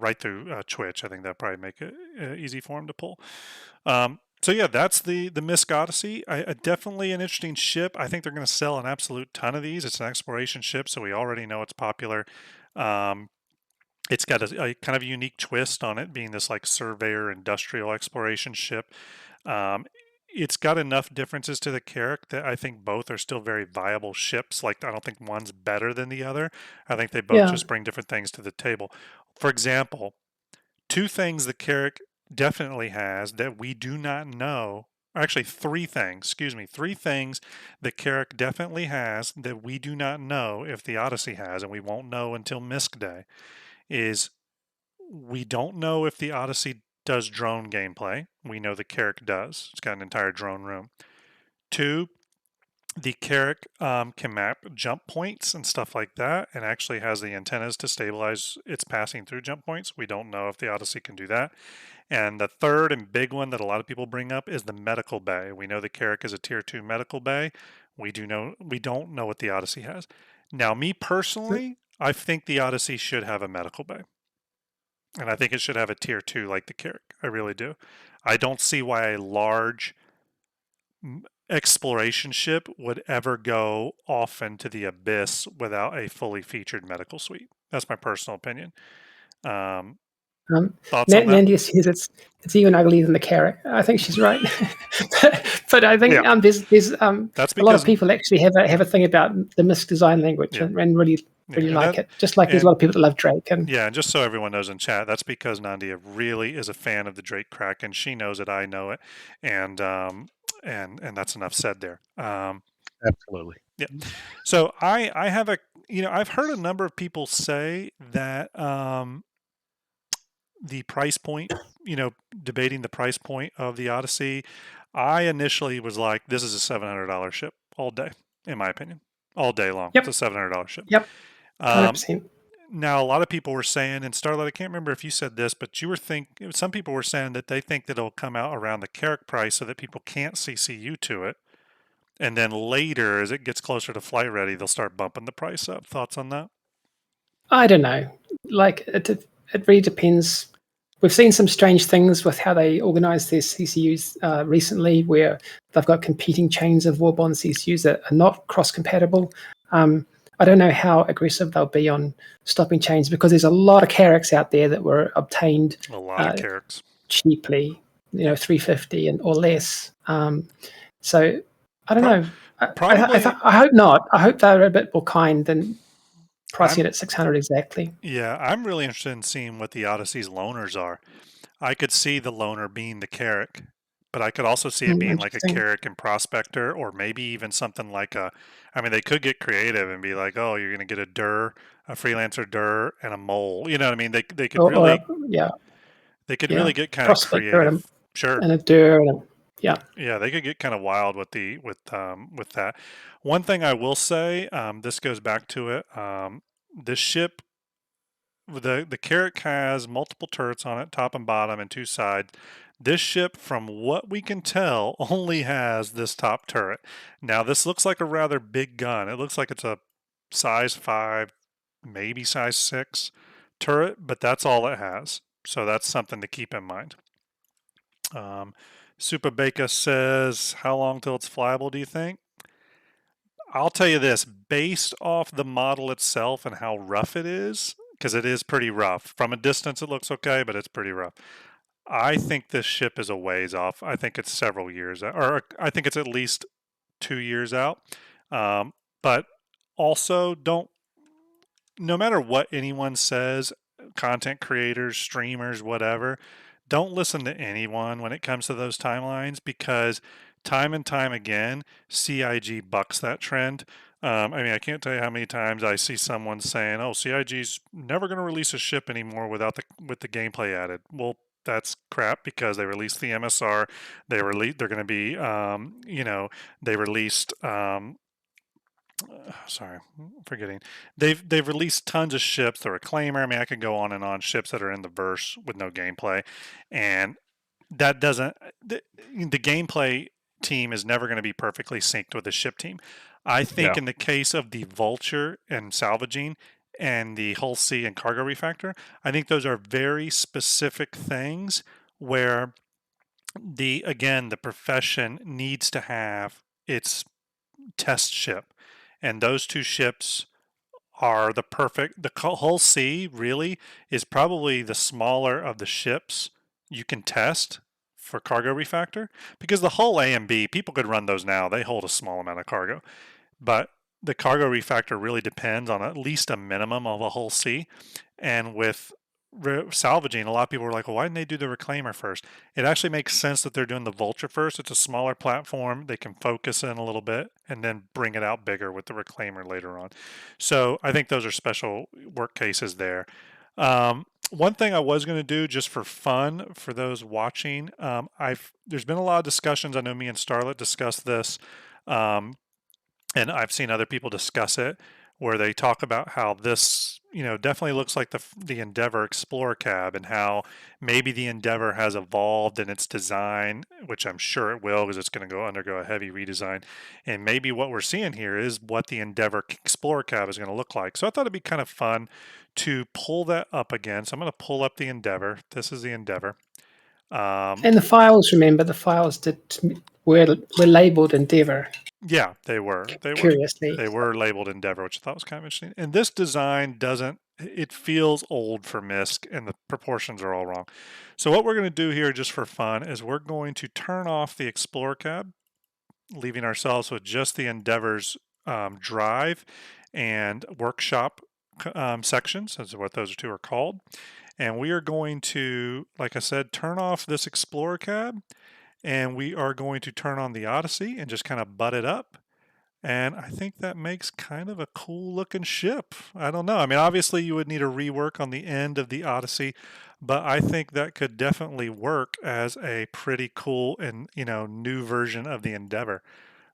A: right through Twitch. I think that'd probably make it easy for him to pull. So yeah, that's the MISC Odyssey. Definitely an interesting ship. I think they're going to sell an absolute ton of these. It's an exploration ship, so we already know it's popular. It's got a kind of unique twist on it, being this like surveyor industrial exploration ship. It's got enough differences to the Carrack that I think both are still very viable ships. Like I don't think one's better than the other. I think they both just bring different things to the table. For example, two things the Carrack definitely has that we do not know. Actually, three things the Carrack definitely has that we do not know if the Odyssey has, and we won't know until MISC Day, is we don't know if the Odyssey does drone gameplay. We know the Carrack does. It's got an entire drone room. Two, the Carrack can map jump points and stuff like that, and actually has the antennas to stabilize its passing through jump points. We don't know if the Odyssey can do that. And the third and big one that a lot of people bring up is the medical bay. We know the Carrack is a tier 2 medical bay. We don't know what the Odyssey has. Now, me personally, I think the Odyssey should have a medical bay. And I think it should have a tier 2 like the Carrack. I really do. I don't see why a large exploration ship would ever go off into the abyss without a fully featured medical suite. That's my personal opinion. Thoughts on that?
C: Nandia says it's even uglier than the Carrack. I think she's right, but I think there's a lot of people actually have a thing about the MISC design language and really like it. Just like there's a lot of people that love Drake. And
A: just so everyone knows in chat, that's because Nandia really is a fan of the Drake Kraken. She knows it, I know it, and that's enough said there.
B: Absolutely.
A: Yeah. So I have I've heard a number of people say that the price point, debating the price point of the Odyssey, I initially was like, this is a $700 ship all day, in my opinion. All day long. It's a
C: Yep.
A: $700 ship.
C: Yep.
A: Um,
C: 100%.
A: Now, a lot of people were saying, and Starlight, I can't remember if you said this, but some people were saying that they think that it'll come out around the Carrack price so that people can't CCU to it. And then later, as it gets closer to flight ready, they'll start bumping the price up. Thoughts on that?
C: I don't know. Like it really depends. We've seen some strange things with how they organize their CCUs recently, where they've got competing chains of Warbond CCUs that are not cross-compatible. I don't know how aggressive they'll be on stopping chains, because there's a lot of Carracks out there that were obtained
A: A lot of Carracks
C: cheaply, 350 and or less. So I don't know. I hope not. I hope they're a bit more kind than pricing it at 600 exactly.
A: Yeah, I'm really interested in seeing what the Odyssey's loaners are. I could see the loaner being the Carrack, but I could also see it being like a Carrack and Prospector, or maybe even something like they could get creative and be like, oh, you're going to get a Freelancer Dur, and a Mole. You know what I mean? They could they could really get kind of creative. Sure.
C: And a Dur, yeah.
A: Yeah, they could get kind of wild with that. One thing I will say, this goes back to it. This ship, the Carrack has multiple turrets on it, top and bottom, and two sides. This ship, from what we can tell, only has this top turret. Now, this looks like a rather big gun. It looks like it's a size 5, maybe size 6 turret, but that's all it has. So that's something to keep in mind. Super Beka says, how long till it's flyable, do you think? I'll tell you this, based off the model itself and how rough it is, because it is pretty rough. From a distance, it looks okay, but it's pretty rough. I think this ship is a ways off. I think it's several years out, or I think it's at least 2 years out. But also, no matter what anyone says, content creators, streamers, whatever, don't listen to anyone when it comes to those timelines, because time and time again, CIG bucks that trend. I can't tell you how many times I see someone saying, "Oh, CIG's never going to release a ship anymore with the gameplay added." Well, that's crap, because they released the MSR. They're going to be, they released. Sorry, I'm forgetting. They've released tons of ships. The Reclaimer. I could go on and on. Ships that are in the verse with no gameplay, and that doesn't. The gameplay team is never going to be perfectly synced with the ship team. I think in the case of the Vulture and salvaging, and the Hull C and cargo refactor, I think those are very specific things where the profession needs to have its test ship. And those two ships are the Hull C really is probably the smaller of the ships you can test for cargo refactor, because the Hull A and B, people could run those now. They hold a small amount of cargo. But the cargo refactor really depends on at least a minimum of a Hull C. And with salvaging, a lot of people were like, well, why didn't they do the Reclaimer first? It actually makes sense that they're doing the Vulture first. It's a smaller platform. They can focus in a little bit and then bring it out bigger with the Reclaimer later on. So I think those are special work cases there. One thing I was going to do just for fun for those watching, there's been a lot of discussions. I know me and Starlet discussed this, and I've seen other people discuss it, where they talk about how this, definitely looks like the Endeavor Explorer cab, and how maybe the Endeavor has evolved in its design, which I'm sure it will, because it's going to undergo a heavy redesign. And maybe what we're seeing here is what the Endeavor Explorer cab is going to look like. So I thought it'd be kind of fun to pull that up again. So I'm going to pull up the Endeavor. This is the Endeavor.
C: And the files, remember, were labeled Endeavor.
A: Yeah, they were.
C: Curiously.
A: They were labeled Endeavor, which I thought was kind of interesting. And this design it feels old for MISC, and the proportions are all wrong. So what we're going to do here, just for fun, is we're going to turn off the Explorer cab, leaving ourselves with just the Endeavor's drive and workshop sections. That's what those two are called. And we are going to, like I said, turn off this Explorer cab, and we are going to turn on the Odyssey and just kind of butt it up. And I think that makes kind of a cool looking ship. I don't know. I mean, obviously you would need a rework on the end of the Odyssey, but I think that could definitely work as a pretty cool and, new version of the Endeavor.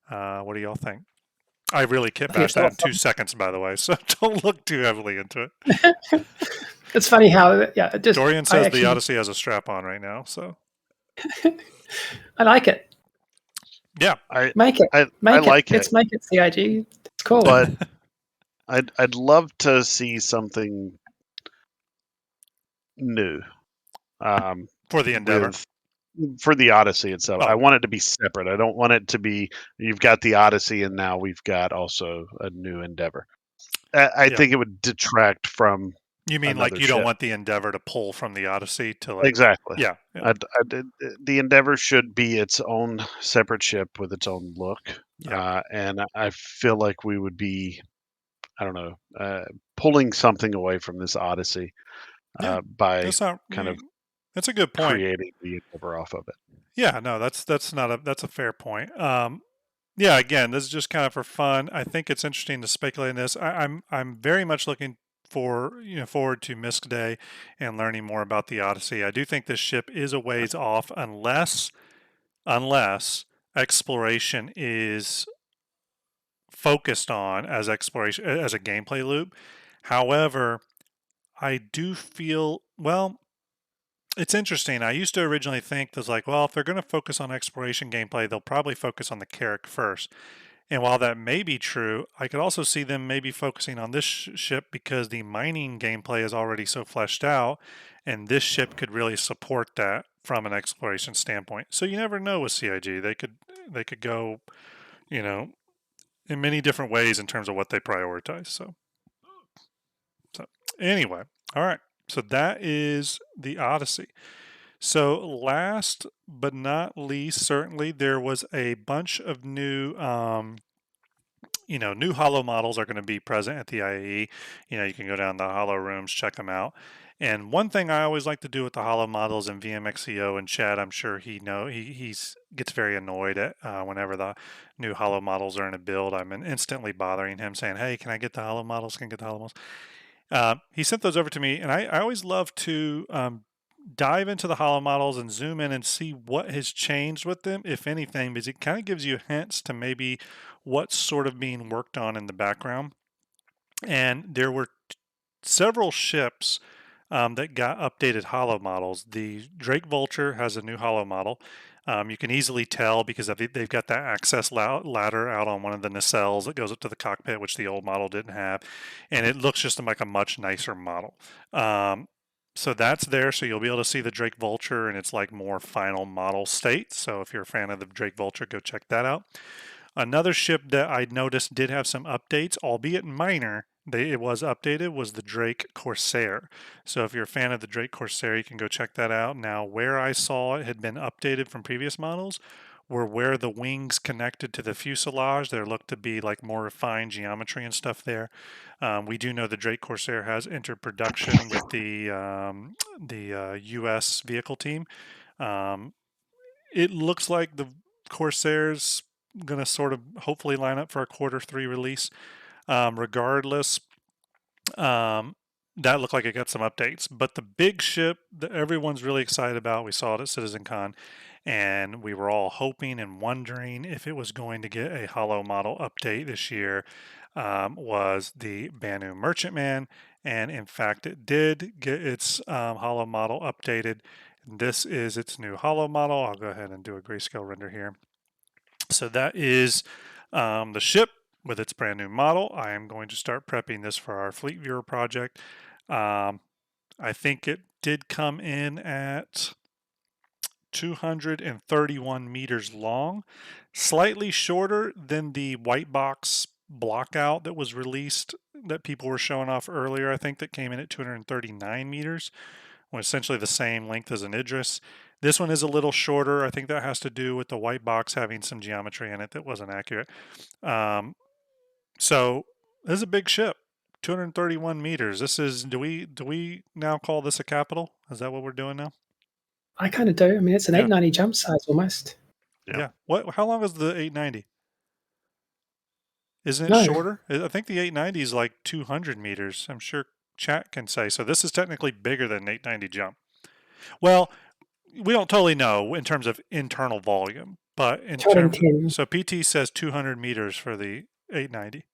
A: What do y'all think? I really kit
C: I think
A: bashed
C: it's
A: that in 2
C: awesome.
A: seconds, by the way, so don't look too heavily into it.
C: It's funny how,
A: Dorian
C: I
A: says the
C: actually,
A: Odyssey has a strap on right now, so
C: I like it.
A: yeah.
C: Make it.
B: I
C: Make it.
B: like it,
C: Let's make it, CIG. It's cool.
B: but I'd love to see something new
A: For the Endeavor.
B: for the Odyssey itself.
A: Oh.
B: I want it to be separate. I don't want it to be you've got the Odyssey and now we've got also a new Endeavor. I
A: Yeah.
B: think it would detract from
A: You mean like
B: another
A: you don't
B: ship.
A: want the Endeavor to pull from the Odyssey to
B: Exactly.
A: yeah.
B: The Endeavor should be its own separate ship with its own look.
A: Yeah.
B: And I feel like we would be, I don't know, pulling something away from this Odyssey
A: Yeah.
B: by
A: That's not
B: kind of
A: that's a good point.
B: creating the Endeavor off of it.
A: Yeah, no, that's not that's a fair point. Yeah, again, this is just kind of for fun. I think it's interesting to speculate in this. I'm very much looking forward to MISC Day and learning more about the Odyssey. I do think this ship is a ways off unless exploration is focused on as exploration as a gameplay loop. However, I do feel it's interesting. I used to originally think that like, well, if they're going to focus on exploration gameplay, they'll probably focus on the Carrack first. And while that may be true, I could also see them maybe focusing on this ship because the mining gameplay is already so fleshed out, and this ship could really support that from an exploration standpoint. So you never know with CIG; they could go, you know, in many different ways in terms of what they prioritize. So anyway, all right. So that is the Odyssey. So last but not least, certainly there was a bunch of new new holo models are going to be present at the IAE. You can go down the holo rooms, check them out. And one thing I always like to do with the holo models in VMXEO and Chad, I'm sure he's gets very annoyed at whenever the new holo models are in a build. I'm instantly bothering him saying, "Hey, can I get the holo models? Can I get the holo models?" He sent those over to me, and I always love to dive into the holo models and zoom in and see what has changed with them, if anything, because it kind of gives you hints to maybe what's sort of being worked on in the background. And there were several ships that got updated holo models. The Drake Vulture has a new holo model. You can easily tell because they've got that access ladder out on one of the nacelles that goes up to the cockpit, which the old model didn't have, and it looks just like a much nicer model. So that's there, so you'll be able to see the Drake Vulture in its like more final model state. So if you're a fan of the Drake Vulture, go check that out. Another ship that I noticed did have some updates, albeit minor. It was updated, was the Drake Corsair. So if you're a fan of the Drake Corsair, you can go check that out. Now, where I saw it had been updated from previous models were where the wings connected to the fuselage. There looked to be like more refined geometry and stuff there. We do know the Drake Corsair has entered production with the U.S. vehicle team. It looks like the Corsair's going to sort of hopefully line up for a Q3 release. Regardless, that looked like it got some updates. But the big ship that everyone's really excited about, we saw it at CitizenCon, and we were all hoping and wondering if it was going to get a holo model update this year, was the Banu Merchantman. And in fact, it did get its holo model updated. This is its new holo model. I'll go ahead and do a grayscale render here. So that is the ship with its brand new model. I am going to start prepping this for our Fleet Viewer project. I think it did come in at 231 meters long, slightly shorter than the white box blockout that was released that people were showing off earlier. I think that came in at 239 meters, essentially the same length as an Idris. This one is a little shorter. I think that has to do with the white box having some geometry in it that wasn't accurate. So this is a big ship, 231 meters. This is do we now call this a capital? Is that what we're doing now?
C: I kind of do. I mean, it's an
A: Yeah.
C: 890 jump size almost.
A: Yeah. How long is the 890? Isn't it
C: No.
A: shorter? I think the 890 is like 200 meters. I'm sure chat can say. So this is technically bigger than 890 jump. Well, we don't totally know in terms of internal volume, but in terms,
C: 210.
A: so PT says 200 meters for the 890.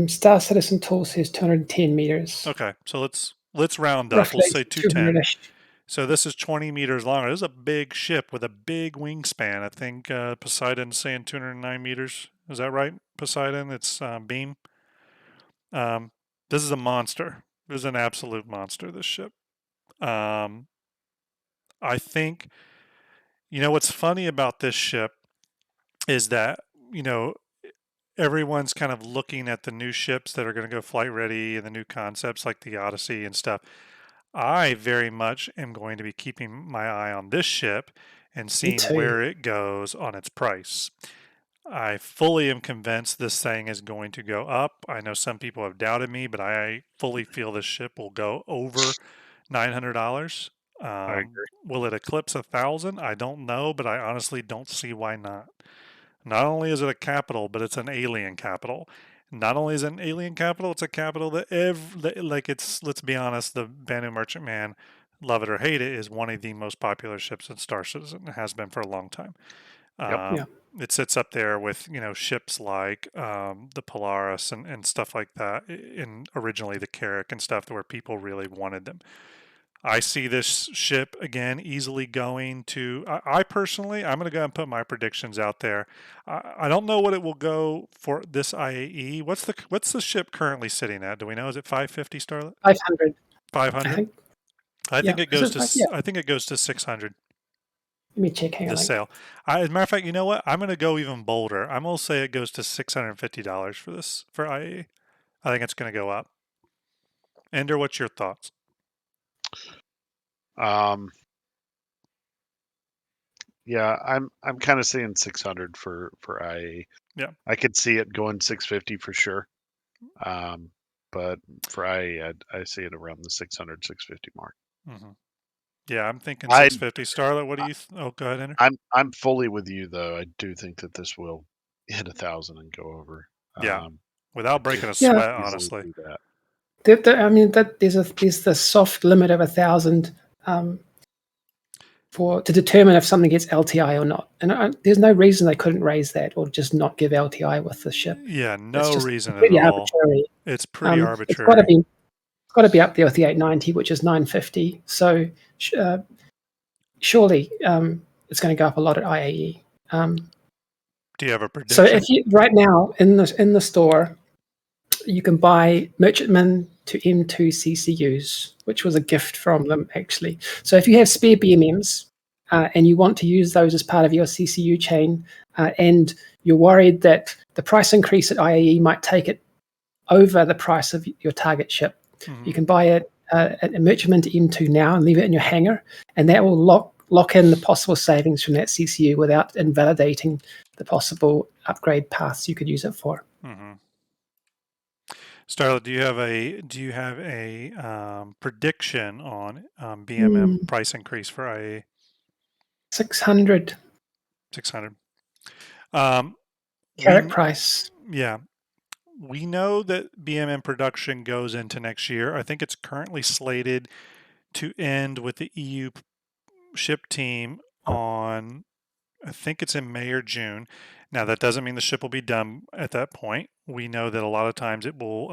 C: Star Citizen Tool says 210 meters.
A: Okay, so let's round up. We'll
C: Roughly
A: say 210.
C: 200-ish.
A: So this is 20 meters longer. This is a big ship with a big wingspan. I think Poseidon's saying 209 meters. Is that right, Poseidon? It's beam. This is a monster. This is an absolute monster, this ship. I think, what's funny about this ship is that, everyone's kind of looking at the new ships that are going to go flight ready and the new concepts like the Odyssey and stuff. I very much am going to be keeping my eye on this ship and seeing where it goes on its price. I fully am convinced this thing is going to go up. I know some people have doubted me, but I fully feel this ship will go over $900.
B: I agree.
A: Will it eclipse 1,000? I don't know, but I honestly don't see why not. Not only is it a capital, but it's an alien capital. Not only is it an alien capital, it's a capital that let's be honest, the Banu Merchantman, love it or hate it, is one of the most popular ships in Star Citizen. It has been for a long time. It sits up there with, ships like the Polaris and stuff like that, and originally the Carrack and stuff where people really wanted them. I see this ship again easily going to. I personally, I'm going to go and put my predictions out there. I don't know what it will go for this IAE. What's the ship currently sitting at? Do we know? Is it 550 Starlet?
C: 500.
A: 500. I think it goes to. I think it goes to 600.
C: Let me check. Hang on.
A: The sale. As a matter of fact, you know what? I'm going to go even bolder. I'm going to say it goes to $650 for IAE. I think it's going to go up. Ender, what's your thoughts?
B: Yeah, I'm kind of seeing 600 for IAE.
A: Yeah,
B: I could see it going 650 for sure. But for IAE, I see it around the 600, 650 mark.
A: Mm-hmm. Yeah, I'm thinking 650. Starlet, what do you? Oh, go ahead, Ender.
B: I'm fully with you though. I do think that this will hit 1,000 and go over.
A: Yeah, without breaking a sweat, honestly.
C: There's the soft limit of 1,000 to determine if something gets LTI or not, and there's no reason they couldn't raise that or just not give LTI with the ship.
A: Yeah, no reason at all.
C: Arbitrary.
A: It's pretty arbitrary.
C: It's got to be up there with the 890, which is 950. So surely it's going to go up a lot at IAE.
A: Do you have a prediction?
C: So if you right now in the store, you can buy Merchantman to M2 CCUs, which was a gift from them actually. So if you have spare BMMs and you want to use those as part of your CCU chain, and you're worried that the price increase at IAE might take it over the price of your target ship, you can buy a Merchantman to M2 now and leave it in your hangar, and that will lock in the possible savings from that CCU without invalidating the possible upgrade paths you could use it for.
A: Mm-hmm. Starlet, do you have a prediction on BMM price increase for IAE?
C: 600.
A: 600.
C: Carrot price.
A: Yeah. We know that BMM production goes into next year. I think it's currently slated to end with the EU ship team on, I think it's in May or June. Now, that doesn't mean the ship will be done at that point. We know that a lot of times it will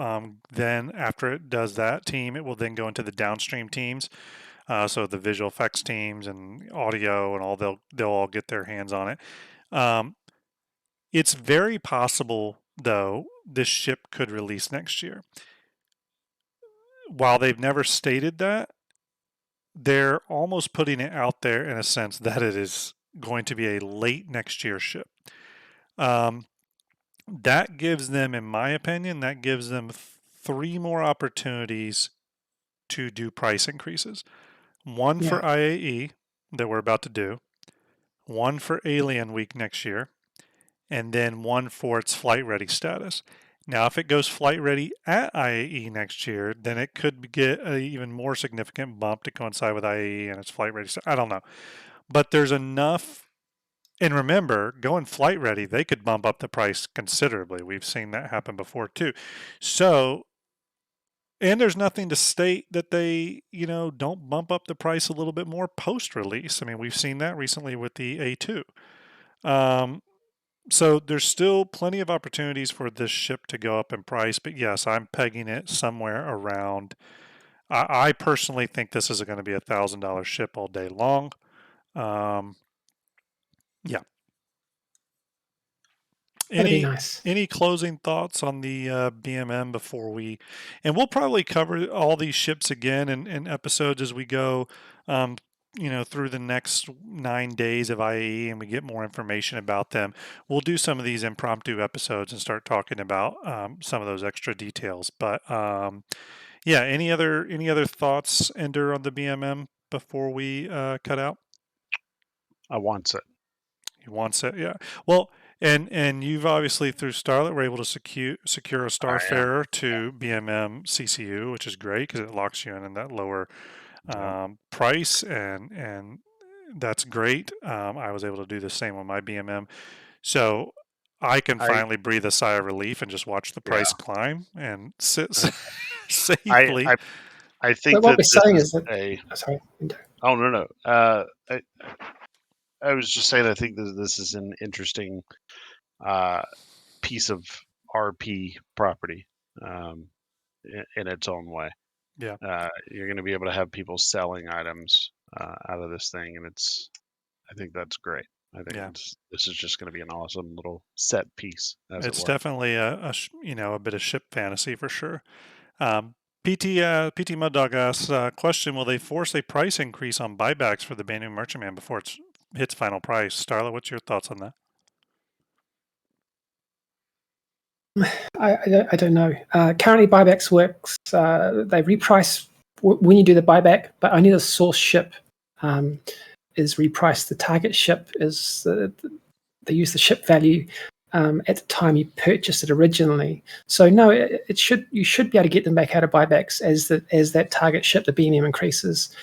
A: then, after it does that team, it will then go into the downstream teams. So the visual effects teams and audio and all, they'll all get their hands on it. It's very possible, though, this ship could release next year. While they've never stated that, they're almost putting it out there in a sense that it is going to be a late next year ship. That gives them, in my opinion, that gives them 3 more opportunities to do price increases. One for IAE that we're about to do, one for Alien Week next year, and then one for its flight ready status. Now, if it goes flight ready at IAE next year, then it could get an even more significant bump to coincide with IAE and its flight ready status. I don't know. But there's enough And remember, going flight ready, they could bump up the price considerably. We've seen that happen before too. So, and there's nothing to state that they, don't bump up the price a little bit more post release. I mean, we've seen that recently with the A2. So there's still plenty of opportunities for this ship to go up in price, but yes, I'm pegging it somewhere around. I personally think this is going to be $1,000 ship all day long. Yeah.
C: That'd be nice.
A: Any closing thoughts on the BMM before we, and we'll probably cover all these ships again in episodes as we go, through the next 9 days of IAE and we get more information about them. We'll do some of these impromptu episodes and start talking about some of those extra details. But yeah, any other thoughts, Ender, on the BMM before we cut out?
B: I want it.
A: He wants it, yeah. Well, and you've obviously through Starlet were able to secure a Starfarer to BMM CCU, which is great because it locks you in that lower price, and that's great. I was able to do the same on my BMM, so I can finally breathe a sigh of relief and just watch the price climb and sit safely.
B: I think
C: but what
B: that
C: we're saying is that sorry.
B: Oh no. I was just saying I think that this is an interesting piece of RP property in its own way.
A: Yeah.
B: You're going to be able to have people selling items out of this thing, and I think that's great. I think this is just going to be an awesome little set piece.
A: It's definitely a bit of ship fantasy for sure. PT Mud Dog asks, question: will they force a price increase on buybacks for the Banu Merchantman before it hits final price? Starla, what's your thoughts on that?
C: I don't know. Currently, buybacks works. They reprice when you do the buyback, but only the source ship is repriced. The target ship is they use the ship value at the time you purchased it originally. So no, you should be able to get them back out of buybacks as that target ship, the BMM, increases.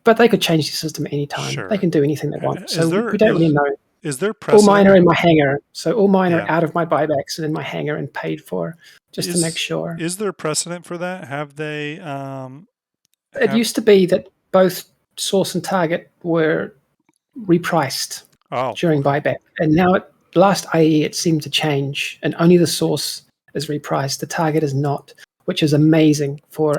C: But they could change the system anytime. Sure. They can do anything they want. So we don't really know.
A: Is there precedent?
C: All mine are in my hangar. So all mine are out of my buybacks and in my hangar and paid for, just to make sure.
A: Is there precedent for that? Have they?
C: It used to be that both source and target were repriced during buyback. And now last IAE, it seemed to change, and only the source is repriced. The target is not, which is amazing for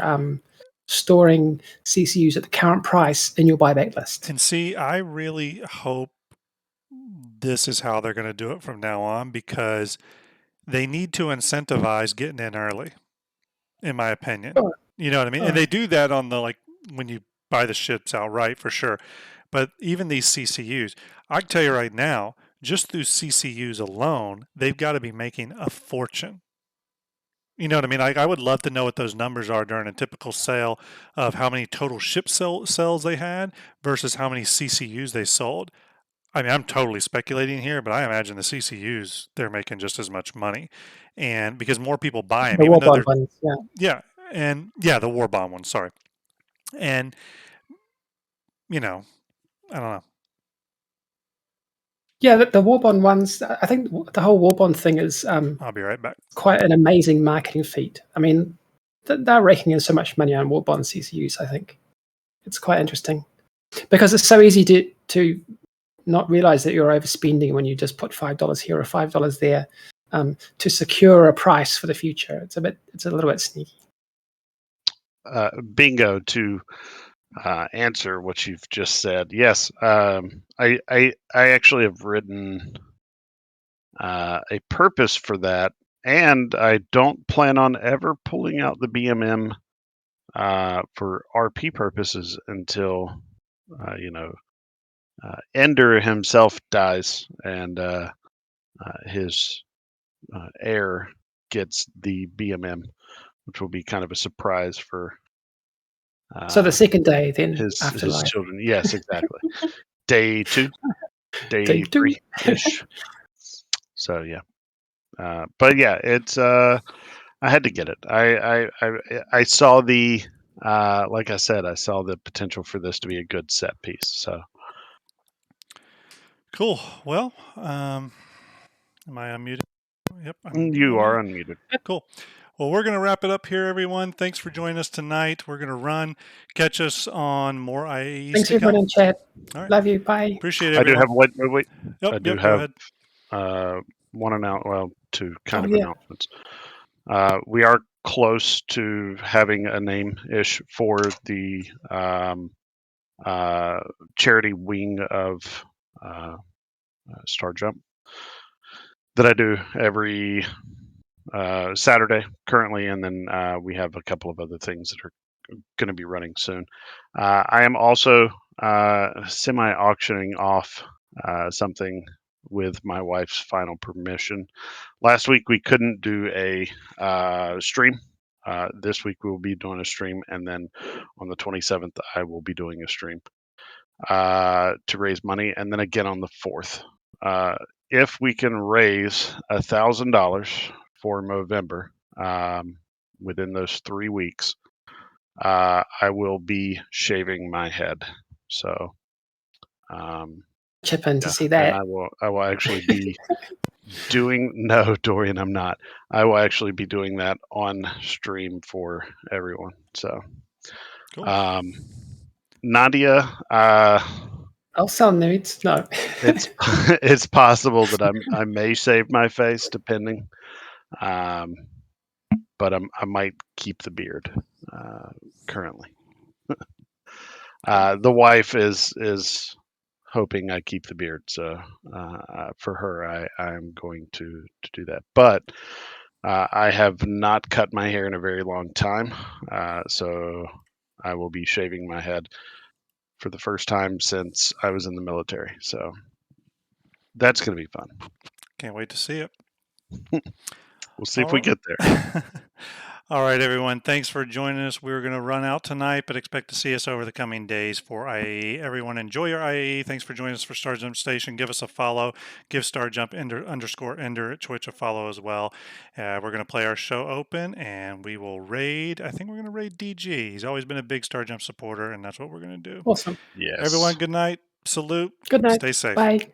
C: storing CCUs at the current price in your buyback list.
A: And see, I really hope this is how they're going to do it from now on, because they need to incentivize getting in early, in my opinion. Sure. You know what I mean? Sure. And they do that on the, when you buy the ships outright, for sure. But even these CCUs, I can tell you right now, just through CCUs alone, they've got to be making a fortune. You know what I mean? I would love to know what those numbers are during a typical sale of how many total ship sales they had versus how many CCUs they sold. I mean, I'm totally speculating here, but I imagine the CCUs, they're making just as much money. And because more people buy them.
C: The war bond ones,
A: yeah. And the war bond ones, sorry. And, I don't know.
C: Yeah, the war bond ones, I think the whole war bond thing is
A: I'll be right back.
C: Quite an amazing marketing feat. I mean, they're raking in so much money on war bond CCUs, I think. It's quite interesting. Because it's so easy to not realize that you're overspending when you just put $5 here or $5 there to secure a price for the future. It's a little bit sneaky.
B: Bingo to answer what you've just said. Yes, I actually have written a purpose for that, and I don't plan on ever pulling out the BMM for RP purposes until Ender himself dies and his heir gets the BMM, which will be kind of a surprise for.
C: So the second day, then
B: his children. Yes, exactly. Day 2, day 3-ish. So yeah, but yeah, it's I had to get it. I saw the like I said, I saw the potential for this to be a good set piece. So
A: Cool. Well, am I unmuted? Yep.
B: You are unmuted.
A: Cool. Well, we're going to wrap it up here, everyone. Thanks for joining us tonight. We're going to run. Catch us on more IAEs.
C: Thanks, everyone in chat.
A: All right.
C: Love you. Bye.
A: Appreciate it, everyone.
B: I do have wait.
A: Yep,
B: I do
A: have
B: one two kind of
C: yeah.
B: announcements. We are close to having a name-ish for the charity wing of Starjump that I do every Saturday currently, and then we have a couple of other things that are going to be running soon. I am also semi-auctioning off something with my wife's final permission. Last week we couldn't do a stream. This week we will be doing a stream, and then on the 27th I will be doing a stream to raise money, and then again on the 4th. If we can raise $1,000 for November within those 3 weeks, I will be shaving my head. So
C: chip in to see that.
B: And I will actually be doing no, Dorian, I'm not. I will actually be doing that on stream for everyone. So
A: cool.
B: Nadia,
C: I'll sell nudes. No,
B: it's possible that I may shave my face, depending. But I might keep the beard currently. The wife is hoping I keep the beard, so for her, I'm going to do that. But I have not cut my hair in a very long time, so I will be shaving my head for the first time since I was in the military. So that's going to be fun.
A: Can't wait to see it.
B: We'll see if we get there.
A: All right, everyone. Thanks for joining us. We're going to run out tonight, but expect to see us over the coming days for IAE. Everyone, enjoy your IAE. Thanks for joining us for Starjump Station. Give us a follow. Give Starjump _Ender at Twitch a follow as well. We're going to play our show open, and we will raid. I think we're going to raid DG. He's always been a big Starjump supporter, and that's what we're going to do.
C: Awesome.
B: Yes.
A: Everyone, good night. Salute.
C: Good night.
A: Stay safe.
C: Bye.